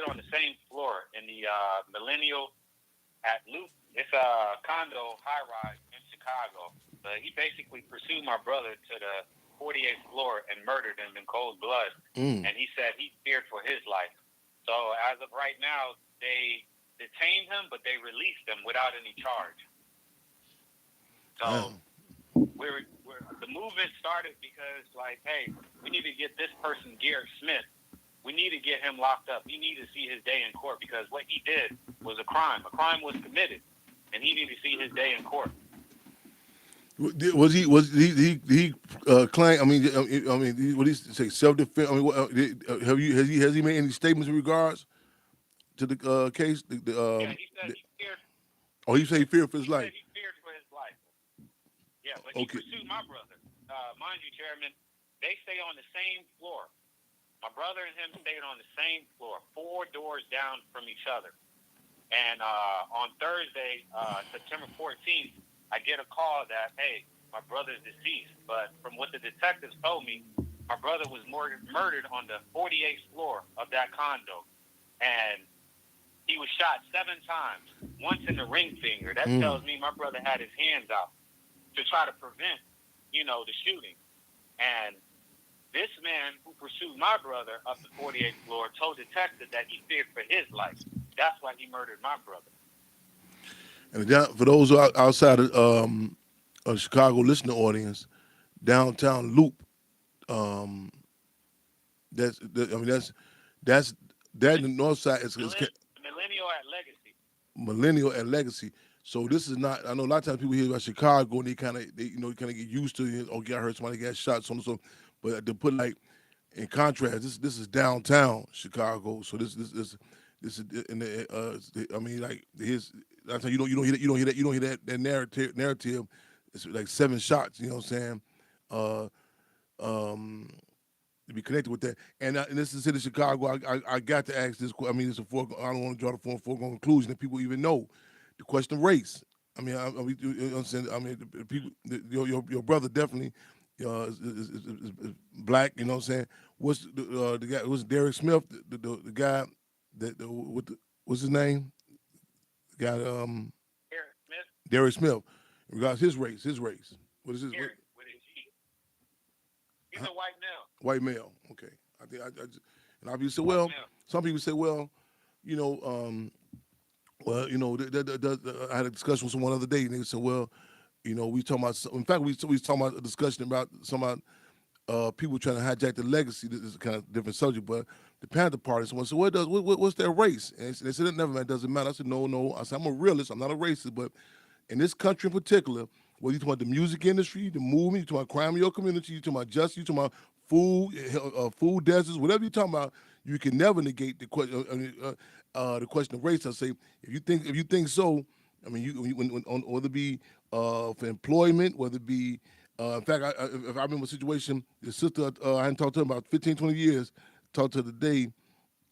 on the same floor in the Millennial at Loop. It's a condo high-rise in Chicago. But he basically pursued my brother to the 48th floor and murdered him in cold blood. And he said he feared for his life. So as of right now, they detained him, but they released him without any charge. So the movement started because, like, hey, we need to get this person, Garrett Smith, we need to get him locked up. He needed to see his day in court because what he did was a crime. A crime was committed, and he needed to see his day in court. Was he claim? I mean, what did he say? Self-defense. I mean, has he made any statements in regards to the case? Yeah, he said he feared. Oh, he said he feared for his life. He feared for his life. Yeah, but he pursued my brother. Mind you, Chairman, they stay on the same floor. My brother and him stayed on the same floor, 4 doors down from each other. And on Thursday, September 14th. I get a call that, hey, my brother's deceased. But from what the detectives told me, my brother was murdered on the 48th floor of that condo. And he was shot 7 times, once in the ring finger. That tells me my brother had his hands out to try to prevent, the shooting. And this man who pursued my brother up the 48th floor told detectives that he feared for his life. That's why he murdered my brother. And for those outside of Chicago listening audience, downtown Loop, that's in the north side is Millennial at Legacy. Millennial at Legacy. So this is not. I know a lot of times people hear about Chicago and they kind of get used to it or get hurt, somebody got shot, so on and so. But to put like in contrast, this is downtown Chicago. So this is in the I mean, like his. That's how you don't hear that narrative. It's like 7 shots. You know what I'm saying? To be connected with that, and this is the city of Chicago. I got to ask this. I mean, I don't want to draw the foregone conclusion that people even know the question of race. I mean, you know what I'm saying? I mean, the people, your brother definitely is black. You know what I'm saying? What's the guy? Was Derek Smith the guy what's his name? Got Derek Smith. In regards his race. What is his race? He's a white male. White male. Okay. I think and obviously, well, some people say, well, I had a discussion with someone the other day, and they said, well, we talking about. In fact, we talking about a discussion about people trying to hijack the legacy. This is kind of different subject, but the Panther Party. Someone said, what's their race? And they said, it doesn't matter. I said, no. I said, I'm a realist. I'm not a racist, but in this country in particular, whether you talking about the music industry, the movement, you talking about crime in your community, you talking about justice, you talking about food deserts, whatever you talking about, you can never negate the question of race. I say, if you think so, I mean, whether it be for employment, whether it be, in fact, if I remember a situation, the sister, I hadn't talked to her about 15, 20 years, talked to her today,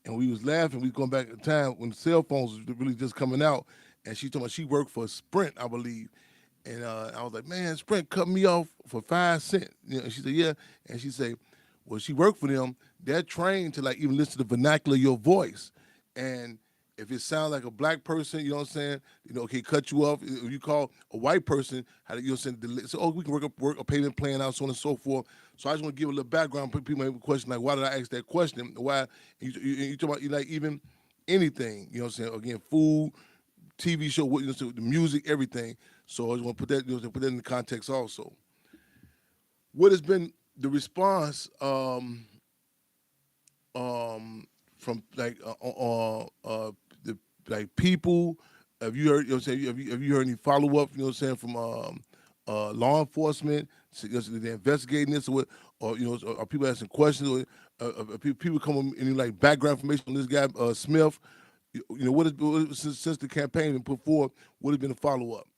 and we was laughing. We was going back in time when cell phones was really just coming out, and she told me she worked for Sprint, I believe. And I was like, man, Sprint cut me off for 5 cents. And she said, yeah. And she said, well, she worked for them. They're trained to like even listen to the vernacular of your voice. And if it sounds like a black person, you know what I'm saying? Okay, cut you off. If you call a white person, how do you saying? So, we can work a payment plan out, so on and so forth. So I just want to give a little background. People have a question like, why did I ask that question? Why? You talk about like even anything, you know what I'm saying? Again, food, TV show, the music, everything. So I just want to put that in the context also. What has been the response from like the people? Have you heard? Have you heard any follow up? From law enforcement? They're investigating this, or are people asking questions? Or people come with any like background information on this guy Smith? What since the campaign been put forward? What has been the follow up?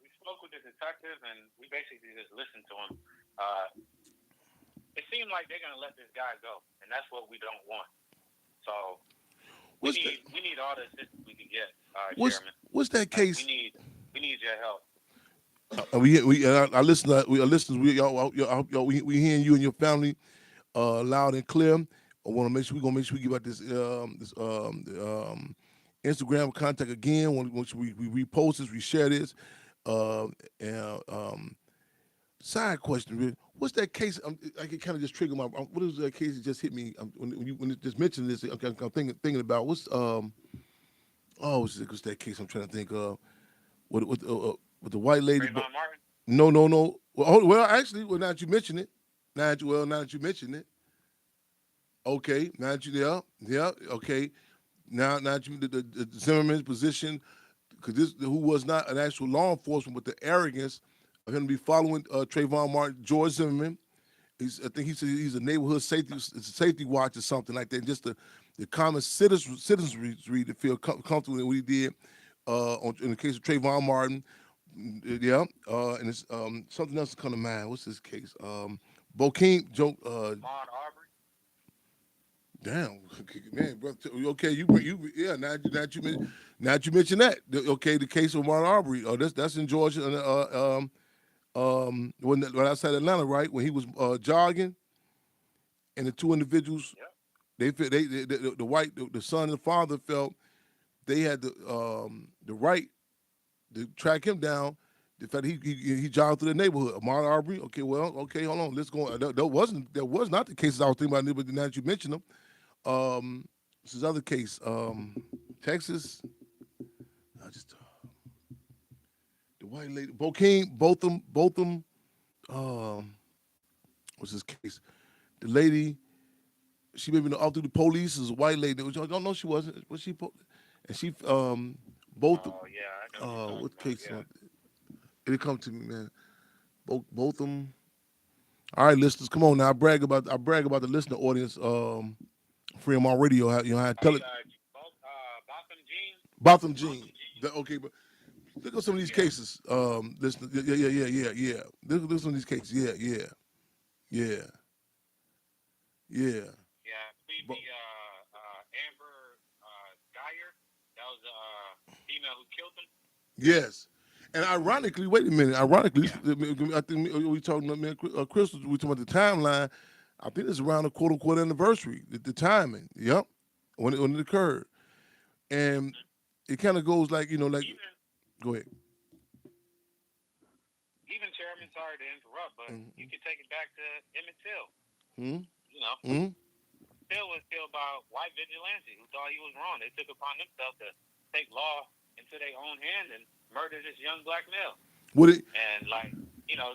We spoke with the detective, and we basically just listened to him. It seemed like they're gonna let this guy go, and that's what we don't want. So we need all the assistance we can get, Chairman. What's that case? We need your help. Our listeners, we hearing you and your family loud and clear. want to make sure we give out this Instagram contact again. Once we repost this, we share this. Uh, and side question, really, what's that case? I can kind of just trigger my. What is that case that just hit me? When you just mentioned this, I'm thinking about what's what's that case I'm trying to think of? With the white lady. Trayvon Martin? No. Well, actually, now that you mention it, now that you mention it, okay. Now that you okay. Now that you the Zimmerman's position, because this who was not an actual law enforcement, but the arrogance of him to be following Trayvon Martin, George Zimmerman. I think he said he's a neighborhood safety watch or something like that. Just the common citizenry to feel comfortable in what he did in the case of Trayvon Martin. Yeah, and it's something else to come to mind. What's this case? Bokeem Joe. Ahmaud Arbery? Damn, man, bro. Okay, you yeah. Now you mention that. Okay, the case of Ahmaud Arbery. Oh, that's in Georgia. When outside Atlanta, right? When he was jogging, and the two individuals, Yep. the son and the father felt they had the right to track him down. The fact he jogged through the neighborhood. Ahmaud Arbery. Okay, hold on. Let's go. That was not the cases I was thinking about. But now that you mention them. This is other case. Texas. I just the white lady, Bokeem, Botham. What's his case? The lady, she may be all through the police. Is a white lady. I don't know. She wasn't. Was she? And she Botham. Oh yeah, I know. What case? Yeah. It'll come to me, man. Botham. All right, listeners, come on now. I brag about the listener audience. Free on my radio, how I tell it. Botham Jean. Okay, but look at some of these cases. Listen, yeah. Look at some of these cases. Yeah. Yeah, maybe Amber Geyer. That was the female who killed him. Yes. And ironically, wait a minute. Ironically, I think we talking about Crystal. We talking about the timeline. I think it's around the quote unquote anniversary. The timing. Yep. When it occurred, and it kind of goes like go ahead. Even Chairman, sorry to interrupt, but you can take it back to Emmett Till. You know, Till was killed by a white vigilante who thought he was wrong. They took upon themselves to take law into their own hand and murder this young black male. And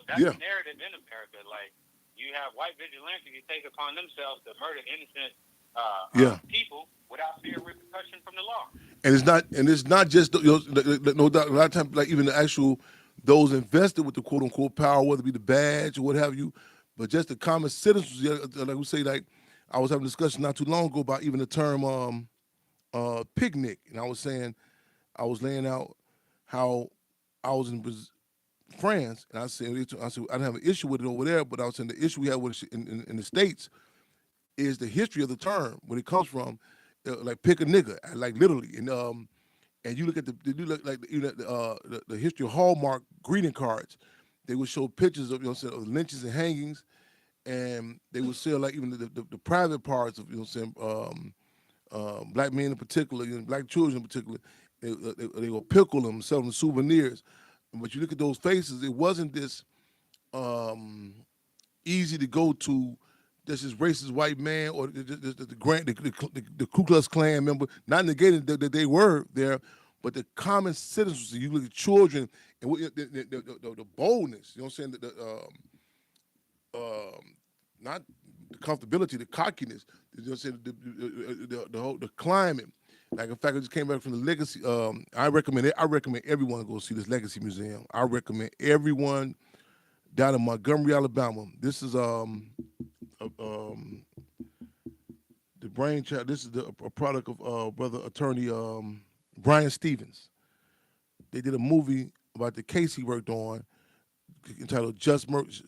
that's the narrative in America. Like, you have white vigilantes who take upon themselves to murder innocent people without fear of repercussion from the law. And it's not just no doubt. A lot of times, like even the actual those invested with the quote unquote power, whether it be the badge or what have you, but just the common citizens. Like we say, like I was having a discussion not too long ago about even the term picnic, and I was saying I was laying out how I was in France, and I said I don't have an issue with it over there, but I was saying the issue we have with it in the States is the history of the term, when it comes from, like pick a nigga, like literally, and you look at the history of Hallmark greeting cards, they would show pictures of of lynchings and hangings, and they would sell like even the private parts of black men in particular, black children in particular, they will pickle them, sell them souvenirs. But you look at those faces, it wasn't this easy to go to. This racist white man or the Ku Klux Klan member, not negating that they were there, but the common citizens. You look at children and the boldness. You know what I'm saying? Not the comfortability, the cockiness. You know what I'm saying? The climate. Like in fact, I just came back from the Legacy. I recommend everyone go see this Legacy Museum. I recommend everyone down in Montgomery, Alabama. This is the brainchild. This is a product of brother attorney Brian Stevens. They did a movie about the case he worked on entitled Just Mercy.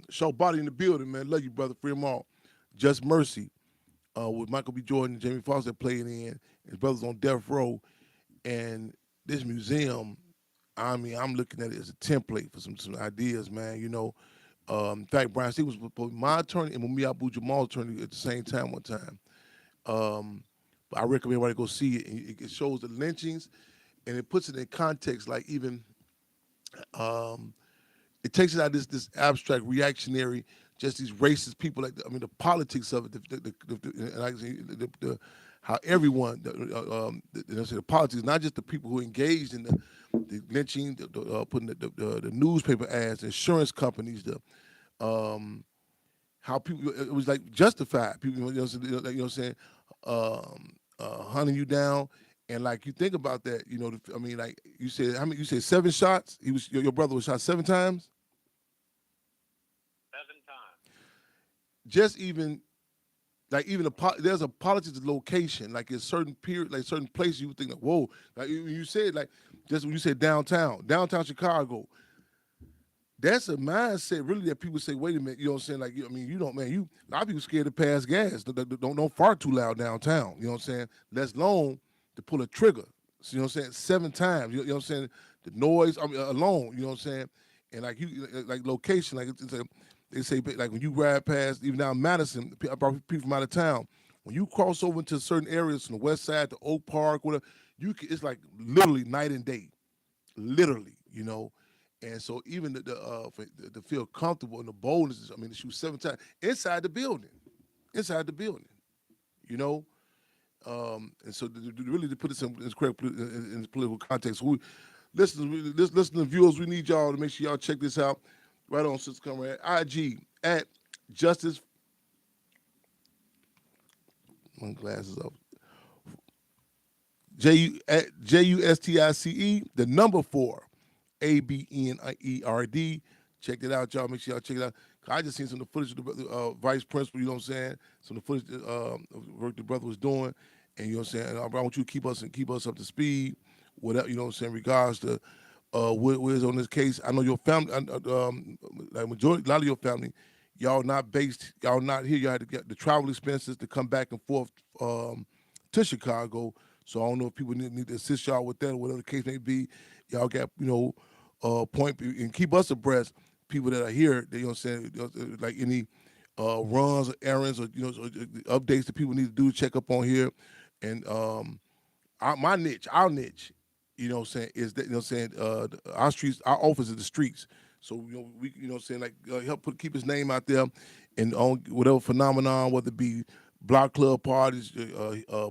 Show Body in the Building, man. Love you, brother. Free them all. Just Mercy, with Michael B. Jordan and Jamie Foxx that played in. His brothers on death row. And this museum, I mean, I'm looking at it as a template for some ideas, man. In fact, Brian Stevens was both my attorney and Mumia Abu Jamal's attorney at the same time one time. But I recommend everybody go see it. It shows the lynchings, and it puts it in context. Like even it takes it out of this abstract reactionary, just these racist people. Like the politics of it, and like the how everyone, the politics, not just the people who engaged in the lynching, putting the newspaper ads, the insurance companies, the how people it was like justified. People, like, what I'm saying, hunting you down, and like you think about that, I mean, like you said, how many? You said 7 shots. He was your brother was shot 7 times. 7 times. Just even like there's a politics of location, like in certain period, like certain places you would think like, whoa, like you said, like just when you said downtown Chicago. That's a mindset, really, that people say, wait a minute, you know what I'm saying? Like, I mean, a lot of people scared to pass gas. Don't fart too loud downtown, you know what I'm saying? Less alone to pull a trigger. So, you know what I'm saying? 7 times, you know what I'm saying? The noise, alone, you know what I'm saying? And like like location, like they say, like when you ride past, even down Madison, I brought people from out of town. When you cross over into certain areas from the west side to Oak Park, whatever, it's like literally night and day, literally, And so even to feel comfortable in the boldness, I mean, to shoot 7 times inside the building, you know. And so really to put this in correct in political context, listen to viewers, we need y'all to make sure y'all check this out. Right on, Sister Comrade. IG at Justice. My glasses up. JUSTICE, the number 4. ABNERD. Check it out, y'all. Make sure y'all check it out. I just seen some of the footage of the vice principal, you know what I'm saying? Some of the footage of work the brother was doing. And you know what I'm saying? And I want you to keep us up to speed, whatever, you know what I'm saying, regards to where's on this case. I know your family, like a lot of your family, y'all not here. Y'all had to get the travel expenses to come back and forth to Chicago. So I don't know if people need to assist y'all with that or whatever the case may be. Y'all got, point and keep us abreast. People that are here, you know what I'm saying, like any runs or errands or, updates that people need to do, check up on here. And our niche, you know what I'm saying, is that, you know what I'm saying, our streets, our office is the streets. So, we, you know what I'm saying, like help keep his name out there and on whatever phenomenon, whether it be block club parties,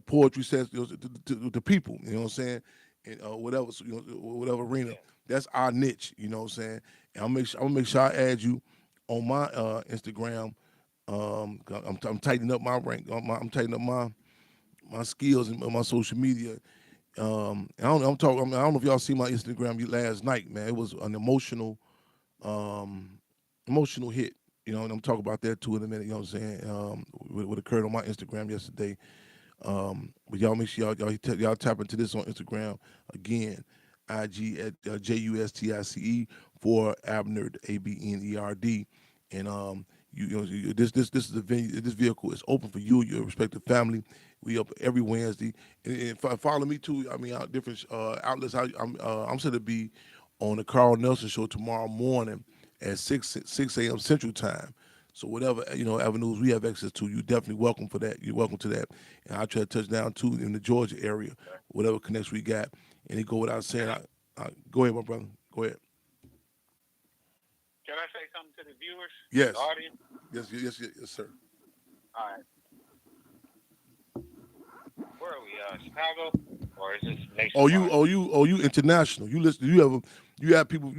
poetry sets, to people, you know what I'm saying, and whatever, whatever arena. That's our niche, you know what I'm saying. And I'm gonna make sure I add you on my Instagram. I'm tightening up my rank. I'm tightening up my skills and my social media. I don't know if y'all see my Instagram last night, man. It was an emotional hit. And I'm talking about that too in a minute. You know what I'm saying? What occurred on my Instagram yesterday. But y'all make sure y'all tap into this on Instagram again. IG at JUSTICE for Abner, ABNERD, and this is the venue. This vehicle is open for you, your respective family. We up every Wednesday, and follow me too. I mean, different outlets. I'm set to be on the Carl Nelson show tomorrow morning at 6 a.m. Central Time. So whatever avenues we have access to, you definitely welcome for that. You're welcome to that. And I try to touch down too in the Georgia area, whatever connects we got. And it go without saying. Go ahead, my brother. Go ahead. Can I say something to the viewers? Yes. The audience? Yes, sir. All right. Where are we? Chicago, or is this nationwide? You international. You listen. You have people.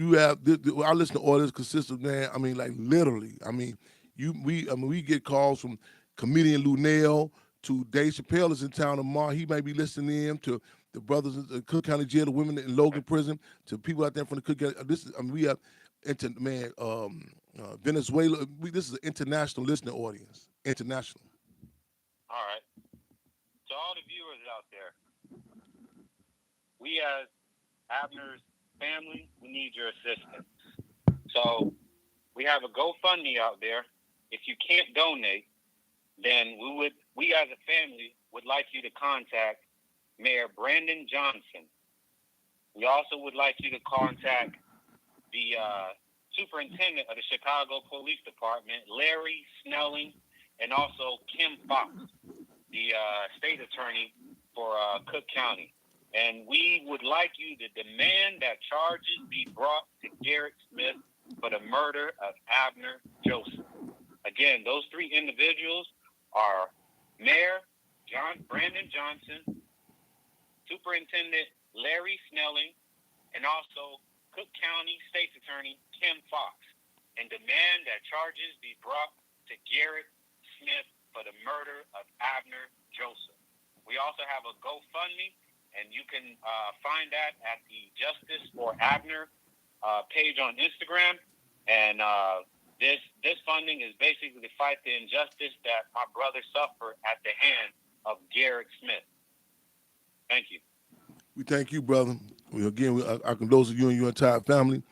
I listen to all this consistent, man. I mean, like literally. I mean, we get calls from comedian Lunell to Dave Chappelle is in town tomorrow. He might be listening in to the brothers in the Cook County Jail, the women in Logan Prison, to people out there from the Cook County. We have Venezuela. This is an international listening audience. International. All right. To all the viewers out there, we as Abner's family, we need your assistance. So we have a GoFundMe out there. If you can't donate, then we as a family would like you to contact Mayor Brandon Johnson. We also would like you to contact the Superintendent of the Chicago Police Department, Larry Snelling, and also Kim Fox, the state attorney for Cook County. And we would like you to demand that charges be brought to Garrett Smith for the murder of Abner Joseph. Again, those three individuals are Mayor Brandon Johnson, Superintendent Larry Snelling, and also Cook County State's Attorney Kim Fox, and demand that charges be brought to Garrett Smith for the murder of Abner Joseph. We also have a GoFundMe, and you can find that at the Justice for Abner page on Instagram. And this funding is basically to fight the injustice that my brother suffered at the hand of Garrett Smith. Thank you. We thank you, brother. I condole you and your entire family.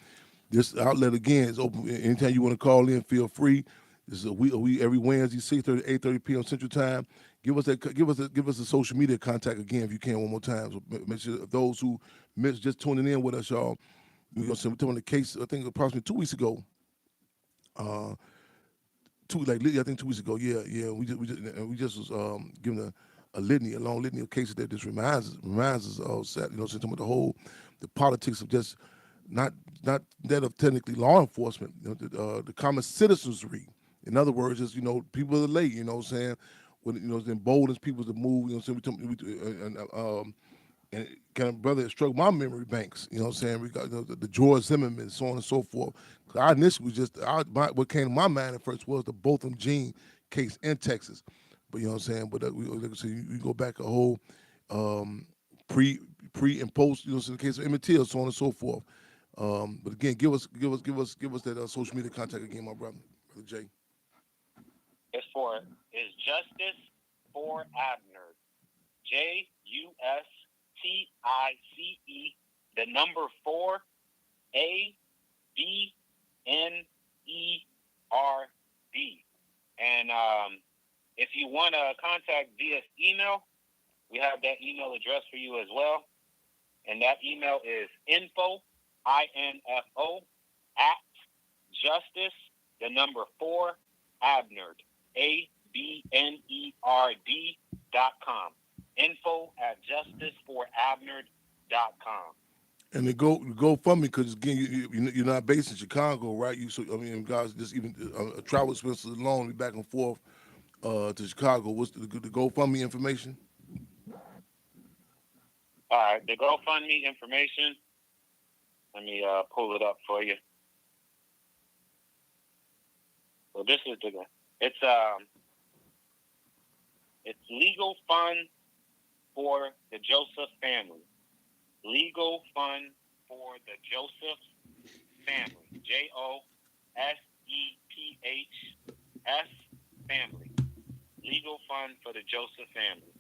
This outlet again is open. Anytime you want to call in, feel free. This is we every Wednesday, 6:30 to 8:30 p.m. Central Time. Give us a social media contact again if you can one more time. So make sure those who missed just tuning in with us, y'all. We're gonna send the case. I think approximately 2 weeks ago. I think 2 weeks ago. Yeah. We just was giving a long litany of cases that just reminds us of that. Talking about the politics of just not that of technically law enforcement. The common citizenry. In other words, just people are late. Saying when it emboldens people to move. And it kind of, brother, it struck my memory banks. We got the George Zimmerman, so on and so forth. I initially was what came to my mind at first was the Botham Jean case in Texas. But But we go back a whole pre and post. In the case of Emmett Till, so on and so forth. But again, give us that social media contact again, my brother Jay. Is Justice for Abner. JUSTICE, the number 4 ABNERD. And if you want to contact via email, we have that email address for you as well. And that email is info, INFO, at justice, the number 4, Abnerd, ABNERD.com. Info at justiceforabnerd.com. And the GoFundMe, because again, you're not based in Chicago, right? Guys, just even travel expenses alone, back and forth to Chicago. What's the GoFundMe information? All right, the GoFundMe information. Let me pull it up for you. So this is it's Legal Fund for the Joseph family. Legal Fund for the Joseph family. JOSEPHS family. Legal Fund for the Joseph family.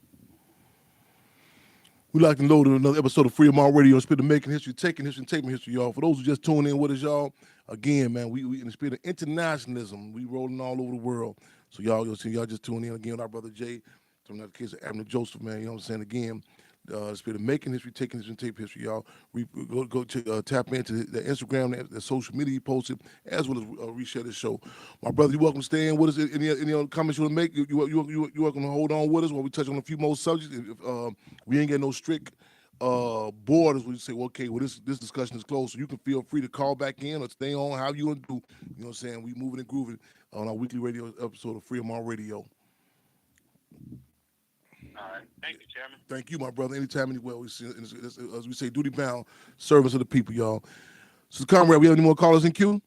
We'd like to load another episode of Free Amount Radio, in the spirit of making history, taking history, and taping history, y'all. For those who just tuned in with us, y'all, again, man, we in the spirit of internationalism, we rolling all over the world. So y'all just tune in again with our brother Jay, talking about the case of Abner Joseph, man. You know what I'm saying? Again, the spirit of making history, taking history, and taping history, y'all. We go to tap into the Instagram, the social media he posted, as well as reshare the show. My brother, you're welcome to stay in with us. Any other comments you want to make? You're welcome to hold on with us while we touch on a few more subjects. If we ain't got no strict borders where you say, well, okay, well, this discussion is closed, so you can feel free to call back in or stay on how you want to do. You know what I'm saying? We moving and grooving on our weekly radio episode of Free Amount Radio. All right. Thank you, Chairman. Thank you, my brother. Anytime, anywhere. As we say, duty bound, service of the people, y'all. So, Comrade, we have any more callers in queue?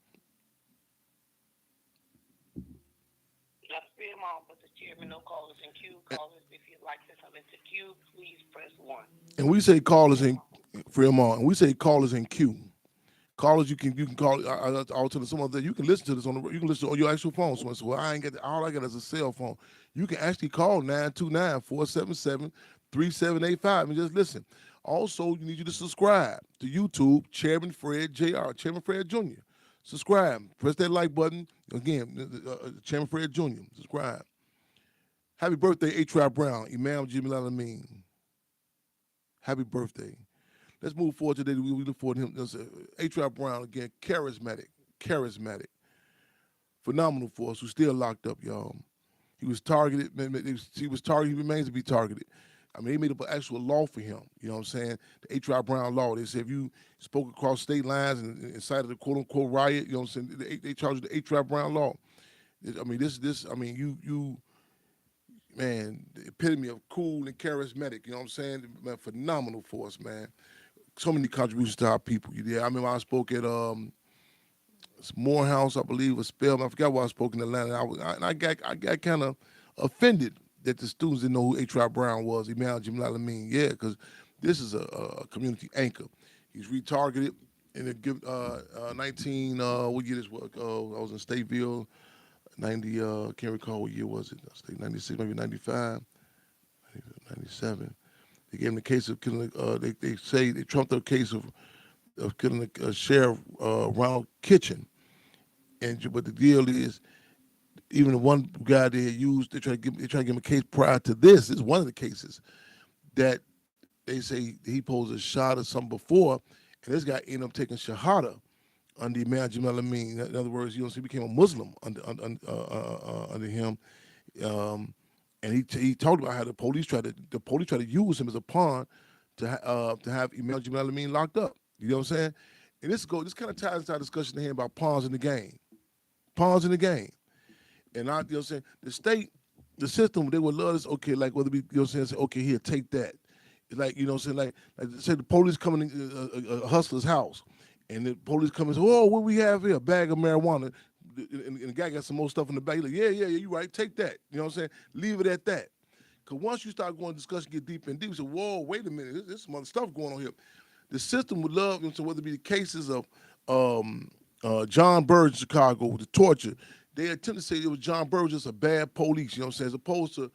Not Free Amount, but the Chairman, no callers in queue. Callers, if you'd like to come into queue, please press 1. And we say callers in Free Amount, and we say callers in queue. Callers, you can call. I'll tell someone that you can listen to this on you can listen on your actual phone. So well, all I got is a cell phone. You can actually call 929-477-3785 and just listen. Also, you need you to subscribe to YouTube, Chairman Fred Jr., Chairman Fred Jr. Subscribe. Press that like button. Again, Chairman Fred Jr. Subscribe. Happy birthday, A-Trap Brown, Imam Jimmy Alameen. Happy birthday. Let's move forward today. We look forward to him. A-Trap Brown, again, charismatic. charismatic, phenomenal force who's still locked up, y'all. He was targeted. He was targeted. He remains to be targeted. I mean, they made up an actual law for him. You know what I'm saying? The H.R. Brown law. They said if you spoke across state lines and incited a quote-unquote riot, you know what I'm saying? They charged the H.R. Brown law. I mean, man, the epitome of cool and charismatic. You know what I'm saying? Man, phenomenal force, man. So many contributions to our people. Yeah, I remember I spoke at Morehouse, I believe, or Spelman. I forgot where I spoke in Atlanta. I got kind of offended that the students didn't know who H.R. Brown was, Imam Jamil Amin. Yeah, because this is a community anchor. He's retargeted in the what year this was? I was in Stateville, 90, can't recall what year was it. State 96, maybe 95, 97. They gave him the case of killing, they say they trumped up a case of killing Sheriff Ronald Kitchen. But the deal is, even the one guy they had used, they try to give him a case prior to this. This is one of the cases that they say he posed a shot or something before, and this guy ended up taking shahada under Imam Jamil Amin. In other words, he became a Muslim under him. And he talked about how the police tried to use him as a pawn to have Imam Jamil Amin locked up. You know what I'm saying? And this kind of ties into our discussion here about pawns in the game. Pawns in the game. And you know what I'm saying? The state, the system, they would love this, okay, like whether we, you know what I'm saying, say, okay, here, take that. It's like, you know what I'm saying, like say the police coming in a hustler's house, and the police come and say, oh, what we have here? A bag of marijuana. And the guy got some more stuff in the bag. He's like, yeah, you right, take that. You know what I'm saying? Leave it at that. Because once you start going discussion, get deep and deep, you say, whoa, wait a minute, there's some other stuff going on here. The system would love, so whether it be the cases of John Burris in Chicago with the torture, they attempt to say it was John Burris just a bad police, you know what I'm saying, as opposed to,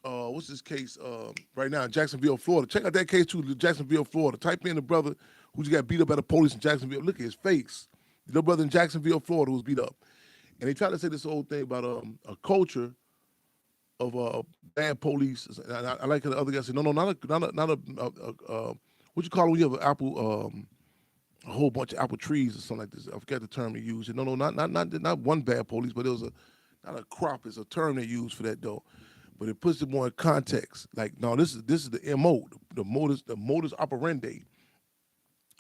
what's this case right now in Jacksonville, Florida. Check out that case too, Jacksonville, Florida. Type in the brother who just got beat up by the police in Jacksonville. Look at his face. The little brother in Jacksonville, Florida was beat up. And they try to say this whole thing about a culture of bad police. And I like how the other guy said, no, not a what you call it when you have an apple, a whole bunch of apple trees or something like this. I forgot the term they used. No, not one bad police, but it was not a crop. It's a term they use for that though. But it puts it more in context. Like, no, this is the MO, the modus operandi.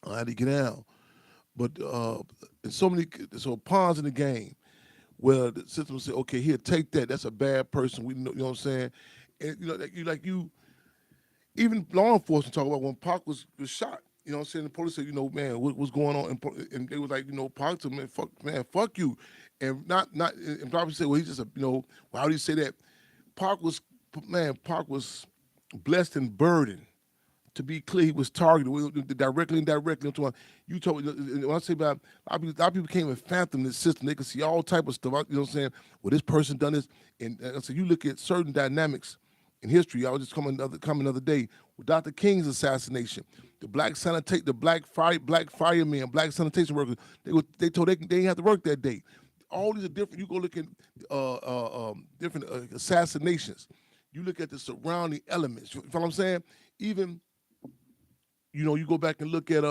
How to get out. But so pawns in the game where the system will say, okay, here, take that. That's a bad person. We know, you know what I'm saying? And you even law enforcement talk about when Pac was shot. You know what I'm saying? The police said, man, what's going on? And they was like, Pac to man, fuck you. And and probably say, well, he's just why would he say that? Pac was blessed and burdened. To be clear, he was targeted directly and indirectly. You told me, when I say about a lot of people can't even fathom this system. They can see all type of stuff. You know what I'm saying? Well, this person done this. And so you look at certain dynamics in history. I was just coming another day with Dr. King's assassination. The black firemen, black sanitation workers, they told they didn't have to work that day. All these are different. You go look at different assassinations. You look at the surrounding elements. You know what I'm saying? Even you go back and look at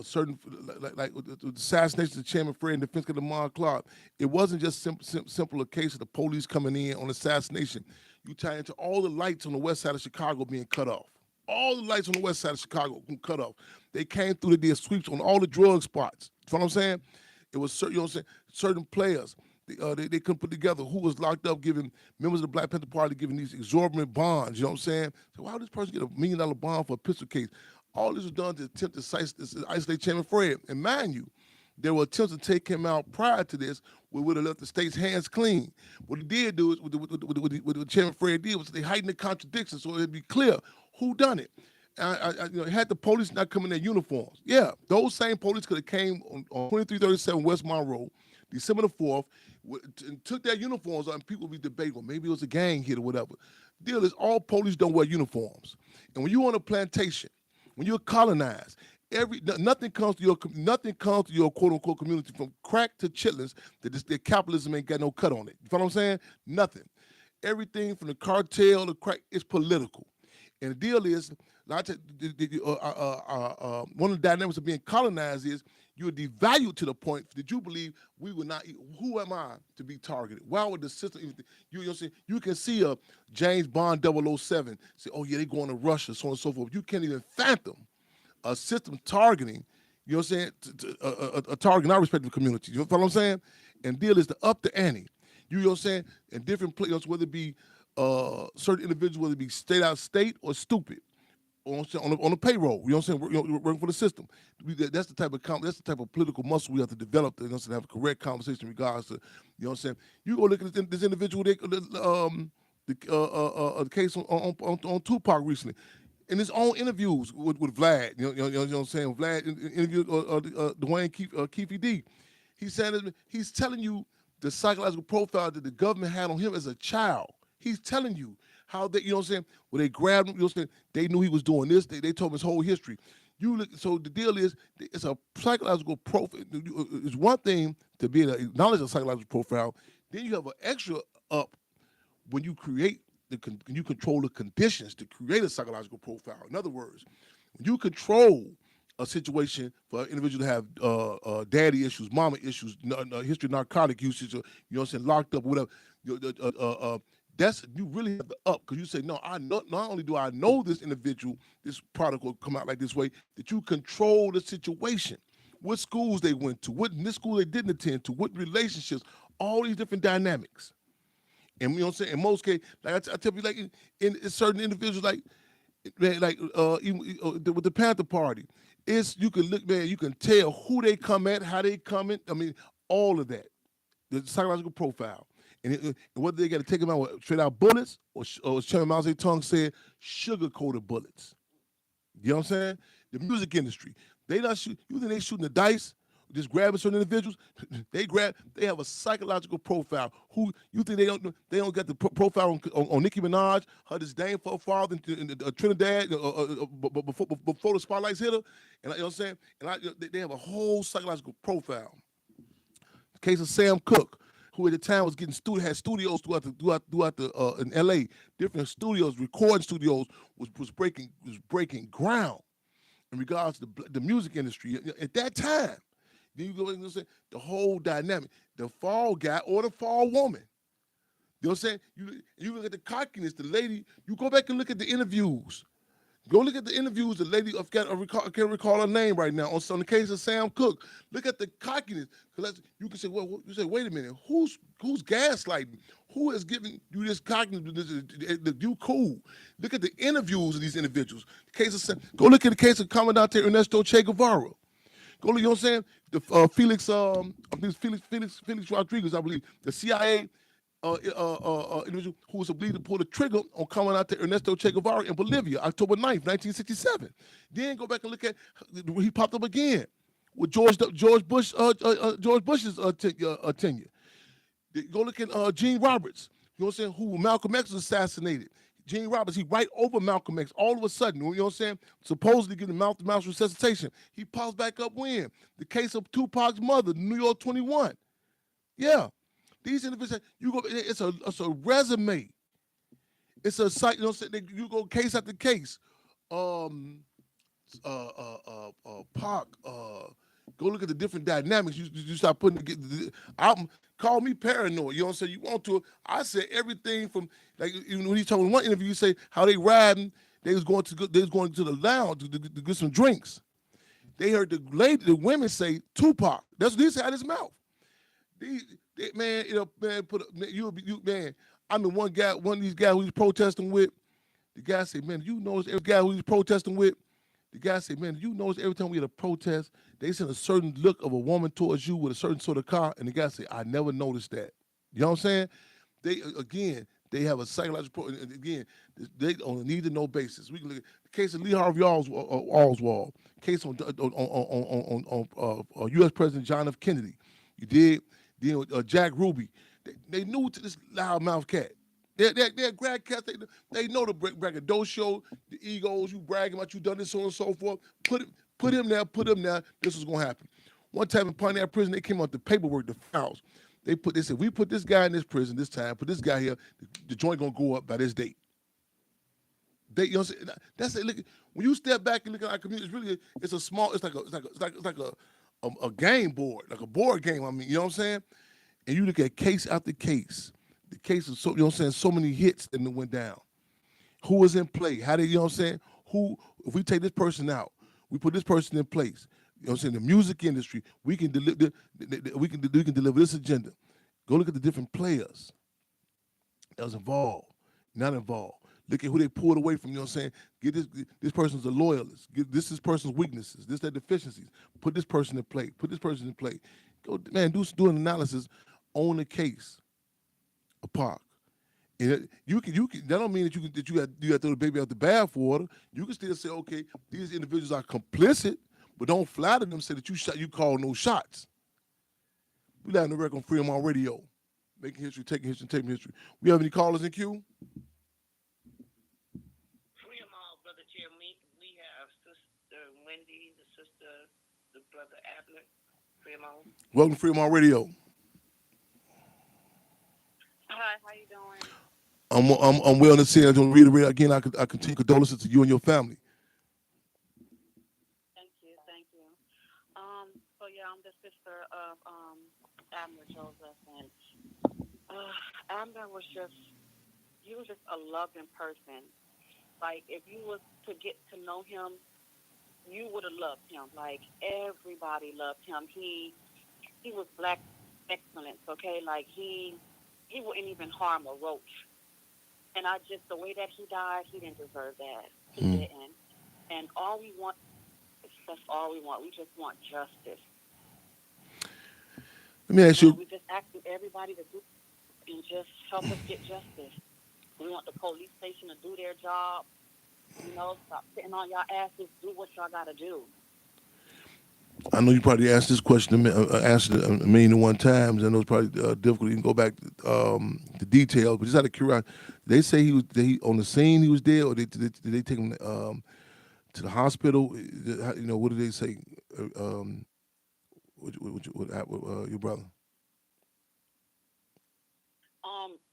certain like the assassination of Chairman Fred and defense of Lamar Clark. It wasn't just simple a case of the police coming in on assassination. You tie into all the lights on the west side of Chicago being cut off. All the lights on the west side of Chicago being cut off. They came through, they did sweeps on all the drug spots. You know what I'm saying? It was certain players. They couldn't put together who was locked up, giving members of the Black Panther Party giving these exorbitant bonds. You know what I'm saying? So why would this person get $1 million bond for a pistol case? All this was done to attempt to isolate Chairman Fred. And mind you, there were attempts to take him out prior to this, we would have left the state's hands clean. What he did do is, what Chairman Fred did was they heightened the contradiction so it'd be clear who done it. Had the police not come in their uniforms. Yeah, those same police could have came on 2337 West Monroe, December the 4th, and took their uniforms off, and people would be debating, well, maybe it was a gang hit or whatever. The deal is all police don't wear uniforms. And when you're on a plantation, when you're colonized, nothing comes to your quote unquote community from crack to chitlins that capitalism ain't got no cut on it. You know what I'm saying? Nothing. Everything from the cartel to crack is political. And the deal is, one of the dynamics of being colonized is you're devalued to the point that you believe we will not. Who am I to be targeted? Why would the system? You know, you can see a James Bond 007 say, "Oh yeah, they going to Russia," so on and so forth. You can't even fathom a system targeting. You know what I'm saying? A targeting our respective communities. You know what I'm saying? And deal is to up the ante. You know what I'm saying? In different places, whether it be certain individuals, whether it be state out of state or stupid, on the payroll. You know what I'm saying? Working for the system. That's the type of political muscle we have to develop to have a correct conversation in regards to. You know what I'm saying? You go look at this individual, the case on Tupac recently. In his own interviews with Vlad, you know what I'm saying? Vlad interviewed Dwayne Keefe D. He's telling you the psychological profile that the government had on him as a child. He's telling you how they, you know what I'm saying, when they grabbed him, you know what I'm saying, they knew he was doing this. They told him his whole history. So the deal is, it's a psychological profile. It's one thing to be able to acknowledge a psychological profile. Then you have an extra up when you create you control the conditions to create a psychological profile. In other words, when you control a situation for an individual to have daddy issues, mama issues, history of narcotic usage, or, you know what I'm saying, locked up, or whatever. That's, you really have to up, because you say, no, not only do I know this individual, this product will come out like this way, that you control the situation, what schools they went to, what in this school they didn't attend to, what relationships, all these different dynamics. And you know what I'm saying? In most cases, like I tell you, like in certain individuals, like even with the Panther Party, you can look, man, you can tell who they come at, how they come in. I mean, all of that, the psychological profile. And whether they got to take them out with straight out bullets or Chairman Mao Zedong said, sugar-coated bullets. You know what I'm saying? The music industry, they not shoot. You think they shooting the dice, just grabbing certain individuals? They have a psychological profile. Who you think they don't get the profile on Nicki Minaj, her disdain for her father in Trinidad before the spotlights hit her, and you know what I'm saying? And they have a whole psychological profile. The case of Sam Cooke, who at the time was had studios throughout in LA, different studios, recording studios, was breaking ground in regards to the music industry at that time. Then you go and say the whole dynamic, the fall guy or the fall woman. You know what I'm saying? You look at the cockiness, the lady. You go back and look at the interviews. Go look at the interviews. The lady, I can't recall her name right now. On the case of Sam Cooke, look at the cockiness. Because you can say, well, you say, wait a minute, who's gaslighting? Who is giving you this cockiness? You cool. Look at the interviews of these individuals. Go look at the case of Commandante Ernesto Che Guevara. Go, you know what I'm saying? The Felix Rodriguez, I believe, the CIA individual who was believed to pull the trigger on Commandante Ernesto Che Guevara in Bolivia, October 9th, 1967. Then go back and look at he popped up again with George Bush's tenure. Go look at Gene Roberts, you know what I'm saying, who Malcolm X was assassinated. Gene Roberts, he right over Malcolm X all of a sudden, you know what I'm saying? Supposedly giving mouth-to-mouth resuscitation. He pops back up when? The case of Tupac's mother, New York 21. Yeah. These individuals, it's a resume. It's a site, you know what I'm saying? You go case after case. Pac, go look at the different dynamics. You start putting call me paranoid. You know what I'm saying? You want to? I said everything from, like, even when he told in one interview, you say how they riding. They was going to the lounge to get some drinks. They heard the women say Tupac. That's what he said out of his mouth. Man, man. I'm the one of these guys who he's protesting with. The guy said, man, you know every guy who he's protesting with. The guy said, man, you notice every time we had a protest, they send a certain look of a woman towards you with a certain sort of car, and the guy said, I never noticed that. You know what I'm saying? They have a psychological, and again, they on a need-to-know basis. We can look at the case of Lee Harvey Oswald, case on U.S. President John F. Kennedy. You did, then with Jack Ruby. They knew to this loudmouth cat. They're grad cats. They know the braggadocio, the egos. You bragging about you done this, so on and so forth. Put him there. This was gonna happen. One time in Pontiac prison, they came out the paperwork, the files. They said, we put this guy in this prison this time. Put this guy here. The joint gonna go up by this date. They, you know, what I'm saying? That's it. Look, when you step back and look at our community, it's really it's a small. It's like a game board, like a board game. I mean, you know what I'm saying? And you look at case after case. The case of so you know what I'm saying. So many hits that went down. Who was in play? How did you know what I'm saying? Who? If we take this person out, we put this person in place. You know what I'm saying? The music industry, we can deliver. We can deliver this agenda. Go look at the different players that was involved, not involved. Look at who they pulled away from. You know what I'm saying? Get this person's a loyalist. This person's weaknesses. This their deficiencies. Put this person in play. Put this person in play. Go, man. Do an analysis on the case of Pac. And you can. That don't mean that you got to throw the baby out the bathwater. You can still say, okay, these individuals are complicit, but don't flatter them. Say that you call no shots. We live in the record on Freeman Radio, making history, taking history, taking history. We have any callers in queue? Brother Jeremy, we have Sister Wendy, the brother Abner. Fremont. Welcome to Freeman Radio. Hi, how you doing? I'm well to see. I don't reiterate again. I continue condolences to you and your family. Thank you. So yeah, I'm the sister of Abner Joseph, and Abner was just a loving person. Like if you was to get to know him, you would have loved him. Like everybody loved him. He was black excellence. Okay, like he wouldn't even harm a roach. And the way that he died, he didn't deserve that. He didn't. And that's all we want. We just want justice. Let me ask you. We just ask everybody to do and just help us get justice. We want the police station to do their job. You know, stop sitting on y'all asses. Do what y'all got to do. I know you probably asked this question, answered it a million and one times. I know it's probably difficult. You can go back to details, but just out of curiosity, they say he on the scene. He was dead, or did they take him to the hospital? You know, what did they say? With your brother?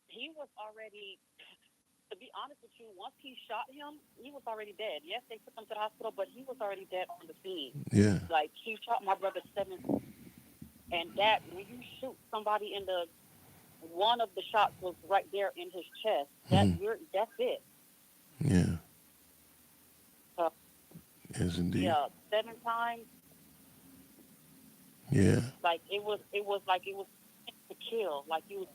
He was already. To be honest with you, once he shot him, he was already dead. Yes, they took him to the hospital, but he was already dead on the scene. Yeah. Like, he shot my brother 7 times. And that, when you shoot somebody one of the shots was right there in his chest. That's it. Yeah. Yes, indeed. Yeah, 7 times. Yeah. Like, it was to kill. Like, this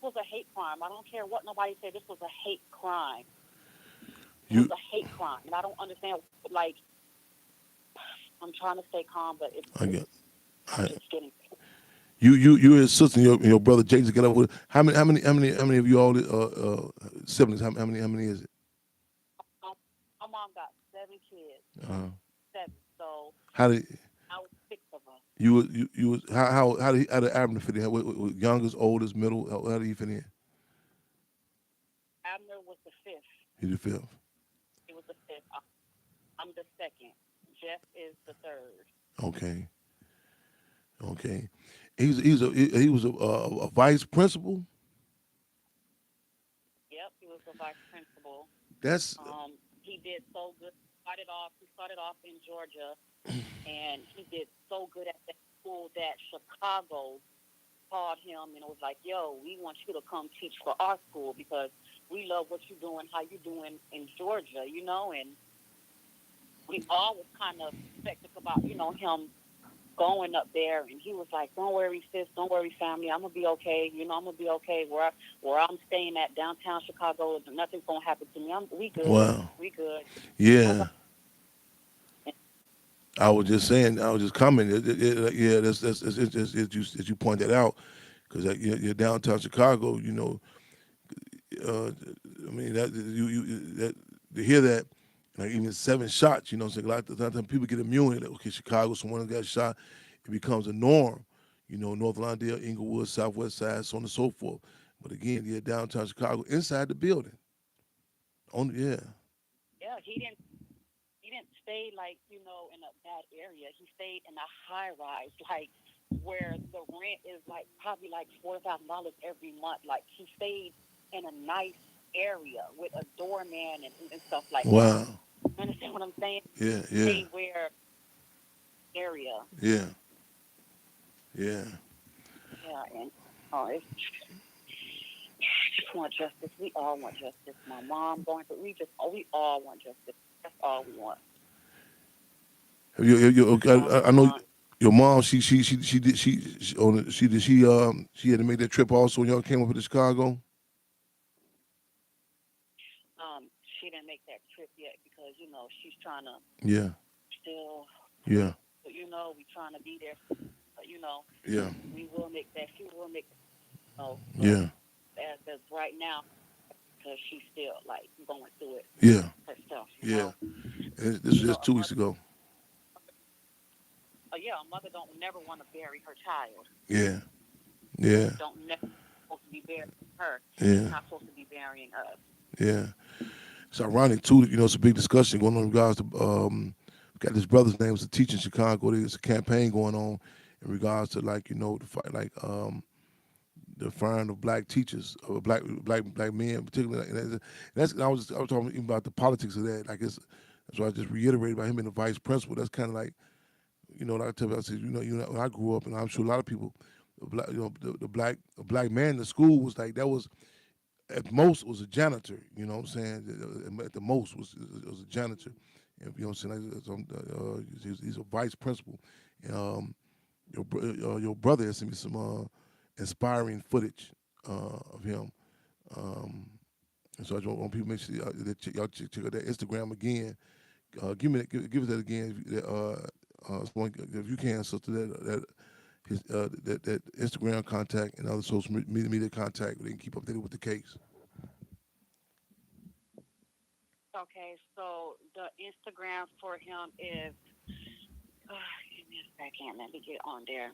was a hate crime. I don't care what nobody said. This was a hate crime. It was a hate crime, and I don't understand. Like, I'm trying to stay calm, but it's getting. You and his sister and your brother Jason get up with how many of you all siblings? How many is it? My mom got 7 kids. 7. So how did? I was 6 of us. You was how did Abner fit in? With youngest, oldest, middle? How did he fit in? Abner was the 5th. He's the 5th. He was the 5th. I'm the 2nd. Jeff is the 3rd. Okay. He was a vice principal. Yep, he was a vice principal. That's he did so good. He started off in Georgia, and he did so good at that school that Chicago called him and it was like, yo, we want you to come teach for our school because we love what you're doing, how you're doing in Georgia, you know, and we all was kind of skeptical about, you know, him going up there, and he was like, don't worry, sis, don't worry, family, I'm going to be okay, you know, I'm going to be okay where I'm staying at downtown Chicago, nothing's going to happen to me, we good, wow. We good. Yeah. I was just commenting, yeah, that's as you point that out, because you're downtown Chicago, you know, I mean, that to hear that, like even 7 shots, you know, so a lot of times people get immune. Like, okay, Chicago, someone got shot, it becomes a norm. You know, North Lawndale, Inglewood, Southwest Side, so on and so forth. But again, yeah, downtown Chicago, inside the building. Yeah, he didn't stay like, you know, in a bad area. He stayed in a high rise, like where the rent is like probably like $4,000 every month. Like he stayed in a nice area with a doorman and stuff like that. Wow. You understand what I'm saying? Yeah. They wear area. Yeah. Yeah, and it's just want justice. We all want justice. My mom going through. We all want justice. That's all we want. I know your mom. She had to make that trip also when y'all came up to Chicago. She didn't make that trip yet because she's trying to still. Yeah. But we trying to be there. But Yeah. we will make that. She will make. Yeah. As right now, because she's still going through it. Yeah. Herself. Yeah. And this was just 2 weeks ago. A mother don't never want to bury her child. Yeah. Yeah. Don't never supposed to be burying her. Yeah. She's not supposed to be burying us. Yeah. It's ironic too. It's a big discussion going on in regards to got this brother's name was a teacher in Chicago. There's a campaign going on in regards to the fight the firing of black teachers or black men, particularly. And I was talking even about the politics of that. That's why I just reiterated about him being the vice principal. That's kind of like I tell you, I said, when I grew up, and I'm sure a lot of people, the black man in the school was that was at most was a janitor. You know what I'm saying? At the most was a janitor. And, you know what I'm saying? He's a vice principal. And your brother has sent me some inspiring footage of him. And so I just want people to make sure that y'all check out that Instagram again. Give us that again. If you can, sister, that Instagram contact and other social media contact, where they can keep updated with the case. Okay, so the Instagram for him is. Give me a second. Let me get on there.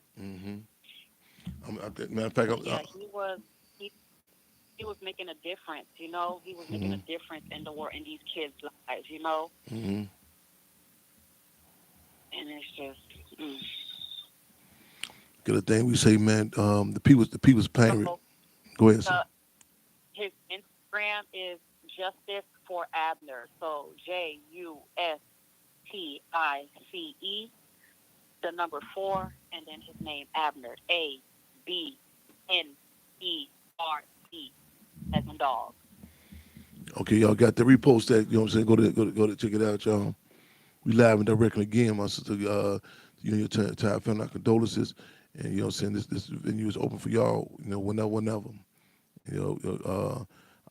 Matter of fact, he was making a difference. He was making a difference in these kids' lives. Mm-hmm. And it's just. Good thing we say, man. The people's paying. Go ahead, sir. His Instagram is Justice for Abner. So JUSTICE, the number 4, and then his name Abner. ABNERE, as in dog. Okay, y'all got to repost that. You know what I'm saying? Go to check it out, y'all. We live and direct again, my sister. Your entire family, our condolences, and you know what I'm saying. This venue is open for y'all. Whenever.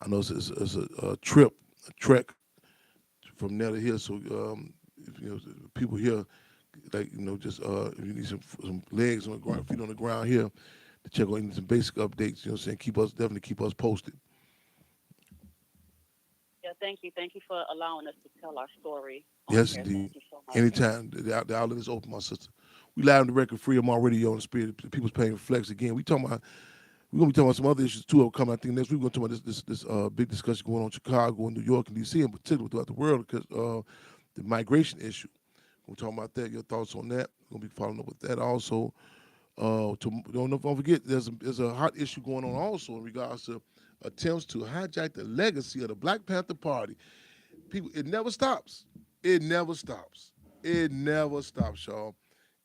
I know it's a trek from there to here. So people here, if you need some legs on the ground, feet on the ground here, to check on some basic updates. You know what I'm saying? Definitely keep us posted. Yeah, thank you for allowing us to tell our story. Yes, indeed. So anytime the outlet is open, my sister. We live on the record, free of my radio and spirit. People's Pain Flex again. We're gonna be talking about some other issues too. Coming, I think next week we're gonna talk about this big discussion going on in Chicago and New York and DC, in particular throughout the world, because the migration issue. We're talking about that. Your thoughts on that? We're gonna be following up with that also. Don't forget, there's a hot issue going on also in regards to attempts to hijack the legacy of the Black Panther Party. People, it never stops. It never stops. It never stops, y'all.